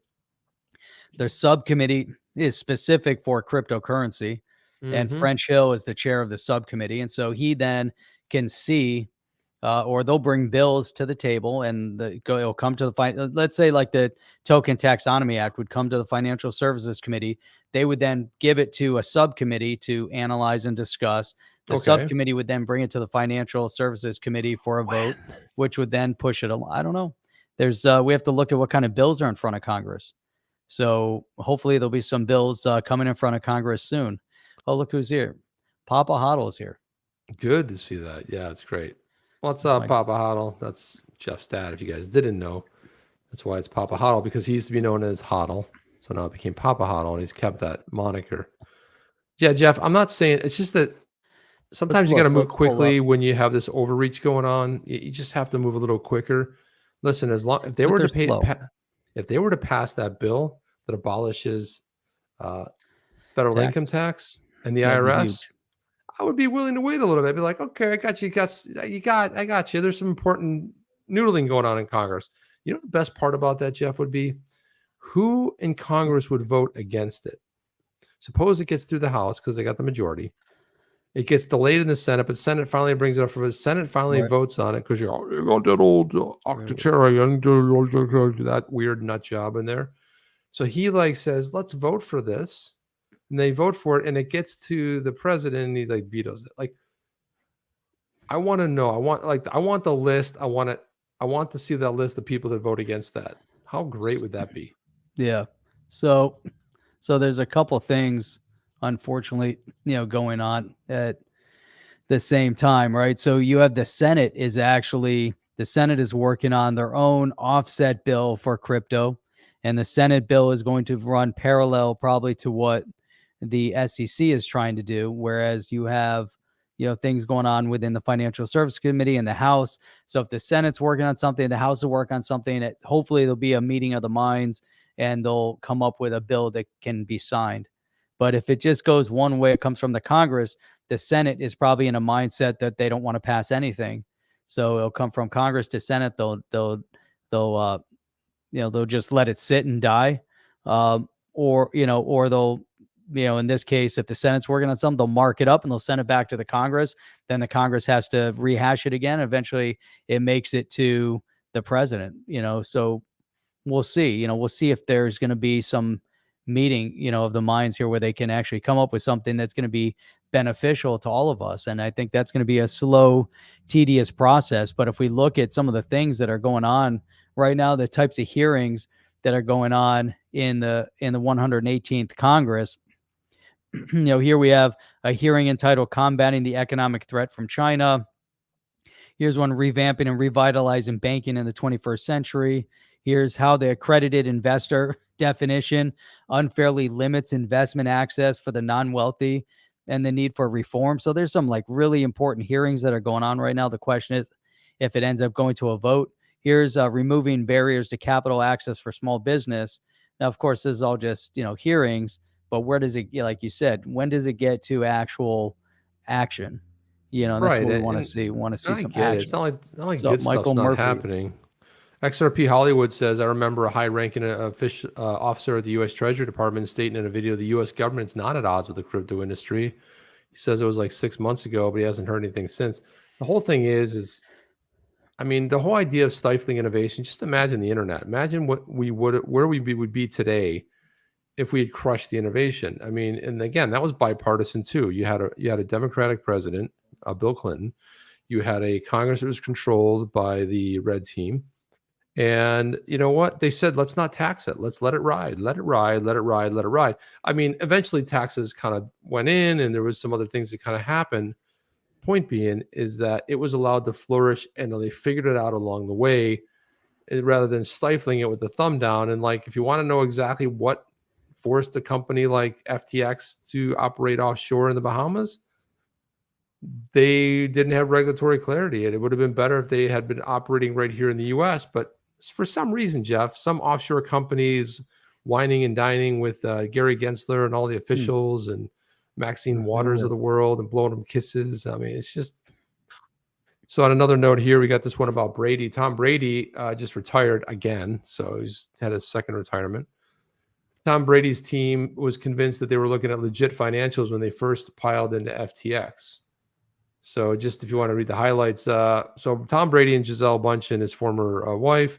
Their subcommittee is specific for cryptocurrency, and French Hill is the chair of the subcommittee. And so he then can see, or they'll bring bills to the table, and it'll come to the let's say like the Token Taxonomy Act would come to the Financial Services Committee. They would then give it to a subcommittee to analyze and discuss. The subcommittee would then bring it to the Financial Services Committee for a vote, which would then push it along. I don't know. We have to look at what kind of bills are in front of Congress. So hopefully there'll be some bills coming in front of Congress soon. Oh, look who's here. Papa Hodl's here. Good to see that. Yeah, it's great. What's up, Papa Hodl? That's Jeff's dad, if you guys didn't know. That's why it's Papa Hodl, because he used to be known as Hodl. So now it became Papa Hodl, and he's kept that moniker. Yeah, Jeff, I'm not saying, it's just that sometimes you got to move let's pull up. quickly when you have this overreach going on. You just have to move a little quicker. Listen, if they But were they're to slow. if they were to pass that bill that abolishes federal Taxes. income tax and the That'd be IRS, huge. I would be willing to wait a little bit. I'd be like, okay, I got you. I got you. There's some important noodling going on in Congress. You know what the best part about that, Jeff, would be? Who in Congress would vote against it? Suppose it gets through the House because they got the majority. It gets delayed in the Senate, but Senate finally brings it up for the Senate finally Right. votes on it because you got that old octogenarian, that weird nut job in there. So he like says, let's vote for this. And they vote for it, and it gets to the president, and he like vetoes it. Like, I want to know. I want the list. I want to see that list of people that vote against that. How great would that be? Yeah. So there's a couple things, unfortunately, going on at the same time, right? So you have the Senate is working on their own offset bill for crypto, and the Senate bill is going to run parallel probably to what the SEC is trying to do, whereas you have things going on within the Financial Services Committee and the House. So if the Senate's working on something, the House will work on something. Hopefully there'll be a meeting of the minds and they'll come up with a bill that can be signed. But if it just goes one way, it comes from the Congress, the Senate is probably in a mindset that they don't want to pass anything. So it'll come from Congress to Senate. They'll just let it sit and die. Or they'll, in this case, if the Senate's working on something, they'll mark it up and they'll send it back to the Congress. Then the Congress has to rehash it again. Eventually it makes it to the president, so we'll see, we'll see if there's going to be some meeting, of the minds here where they can actually come up with something that's going to be beneficial to all of us. And I think that's going to be a slow, tedious process. But if we look at some of the things that are going on right now, the types of hearings that are going on in the 118th Congress, here we have a hearing entitled Combating the Economic Threat from China. Here's one, Revamping and Revitalizing Banking in the 21st Century. Here's how the accredited investor definition unfairly limits investment access for the non-wealthy and the need for reform. So there's some like really important hearings that are going on right now. The question is if it ends up going to a vote. Here's removing barriers to capital access for small business. Now, of course, this is all just, hearings, but where does it, like you said, when does it get to actual action? That's Right, what we want to and see. We want to see I some get it. action. It's not like So good Michael stuff's not Murphy. happening. XRP Hollywood says, I remember a high-ranking officer at the U.S. Treasury Department stating in a video the U.S. government's not at odds with the crypto industry. He says it was like 6 months ago, but he hasn't heard anything since. The whole thing is I mean, the whole idea of stifling innovation, just imagine the internet. Imagine where we would be today if we had crushed the innovation. I mean, and again, that was bipartisan too. You had a Democratic president, Bill Clinton. You had a Congress that was controlled by the red team. And you know what? They said, let's not tax it. Let's let it ride. Let it ride. Let it ride. Let it ride. I mean, eventually taxes kind of went in and there was some other things that kind of happened. Point being is that it was allowed to flourish and they figured it out along the way rather than stifling it with the thumb down. And like, if you want to know exactly what forced a company like FTX to operate offshore in the Bahamas, they didn't have regulatory clarity. And it would have been better if they had been operating right here in the US. But for some reason, Jeff, some offshore companies whining and dining with Gary Gensler and all the officials and Maxine Waters of the world and blowing them kisses. I mean, it's just. So on another note here, we got this one about Brady. Tom Brady just retired again. So he's had his second retirement. Tom Brady's team was convinced that they were looking at legit financials when they first piled into FTX. So just if you want to read the highlights. So Tom Brady and Gisele Bundchen, his former wife,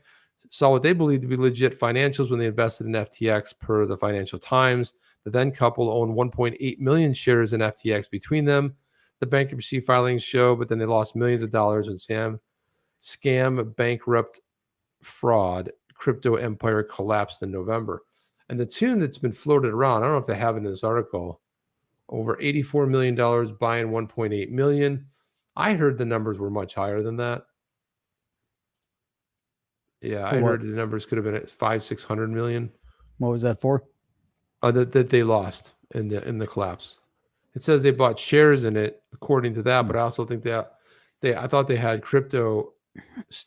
saw what they believed to be legit financials when they invested in FTX per the Financial Times. The then couple owned 1.8 million shares in FTX between them. The bankruptcy filings show, but then they lost millions of dollars when scam, bankrupt, fraud, crypto empire collapsed in November. And the tune that's been floated around, I don't know if they have in this article, over $84 million buying 1.8 million. I heard the numbers were much higher than that. Yeah, I heard the numbers could have been at 500-600 million. What was that for? That they lost in the collapse. it says they bought shares in it according to that, but I also think that I thought they had crypto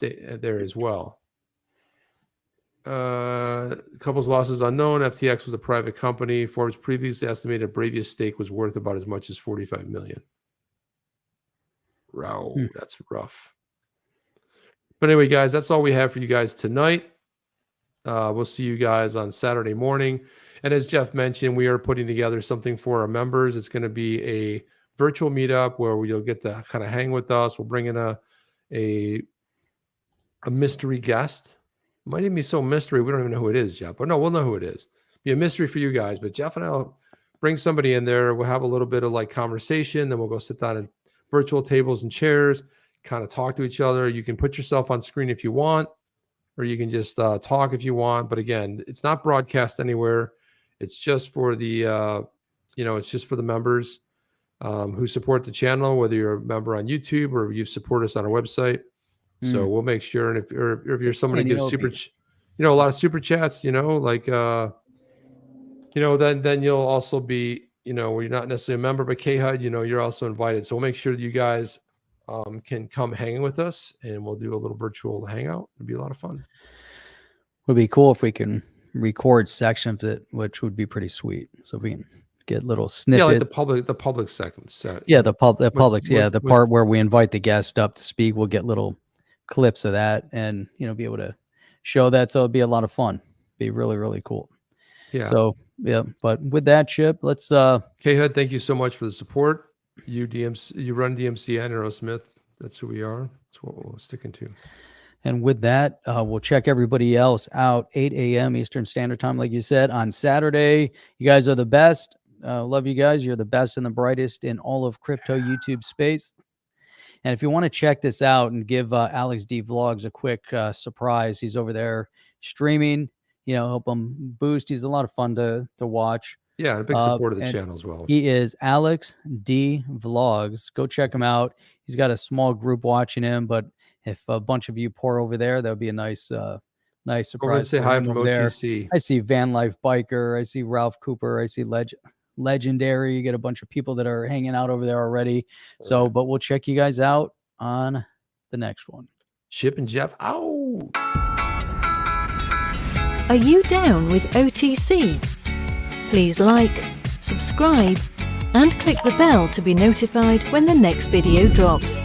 there as well. Couple's losses unknown. FTX was a private company. Forbes previously estimated Bravia's stake was worth about as much as $45 million. Wow, that's rough. But anyway, guys, that's all we have for you guys tonight. We'll see you guys on Saturday morning. And as Jeff mentioned, we are putting together something for our members. It's going to be a virtual meetup where you'll get to kind of hang with us. We'll bring in a mystery guest. It might even be so mystery we don't even know who it is, Jeff. But no, we'll know who it is. Be a mystery for you guys. But Jeff and I'll bring somebody in there. We'll have a little bit of like conversation. Then we'll go sit down at virtual tables and chairs, kind of talk to each other. You can put yourself on screen if you want, or you can just talk if you want. But again, it's not broadcast anywhere. It's just for the, it's just for the members who support the channel, whether you're a member on YouTube or you support us on our website. So we'll make sure. And if you're someone who gives a lot of super chats, like, then you'll also be, where you're not necessarily a member, but KHUD, you're also invited. So we'll make sure that you guys can come hang with us, and we'll do a little virtual hangout. It'll be a lot of fun. Would be cool if we can record sections of it, which would be pretty sweet. So we can get little snippets. Yeah, like the public segments. Yeah, the public. The part where we invite the guest up to speak, we'll get little clips of that, and be able to show that. So it'd be a lot of fun. Be really, really cool. Yeah. So yeah, but with that, Chip, let's KHUD, thank you so much for the support. You run DMCN, Aerosmith. That's who we are. That's what we're sticking to. And with that, we'll check everybody else out 8 a.m. Eastern Standard Time, like you said, on Saturday. You guys are the best. Love you guys. You're the best and the brightest in all of crypto YouTube space. And if you want to check this out and give Alex D Vlogs a quick surprise, he's over there streaming. Help him boost. He's a lot of fun to watch. Yeah, and a big supporter of the channel as well. He is Alex D Vlogs. Go check him out. He's got a small group watching him, but if a bunch of you pour over there, that would be a nice surprise. Over and say hi from OTC. I see Van Life Biker. I see Ralph Cooper. I see Legendary. You get a bunch of people that are hanging out over there already. So, but we'll check you guys out on the next one. Chip and Jeff out. Are you down with OTC? Please like, subscribe, and click the bell to be notified when the next video drops.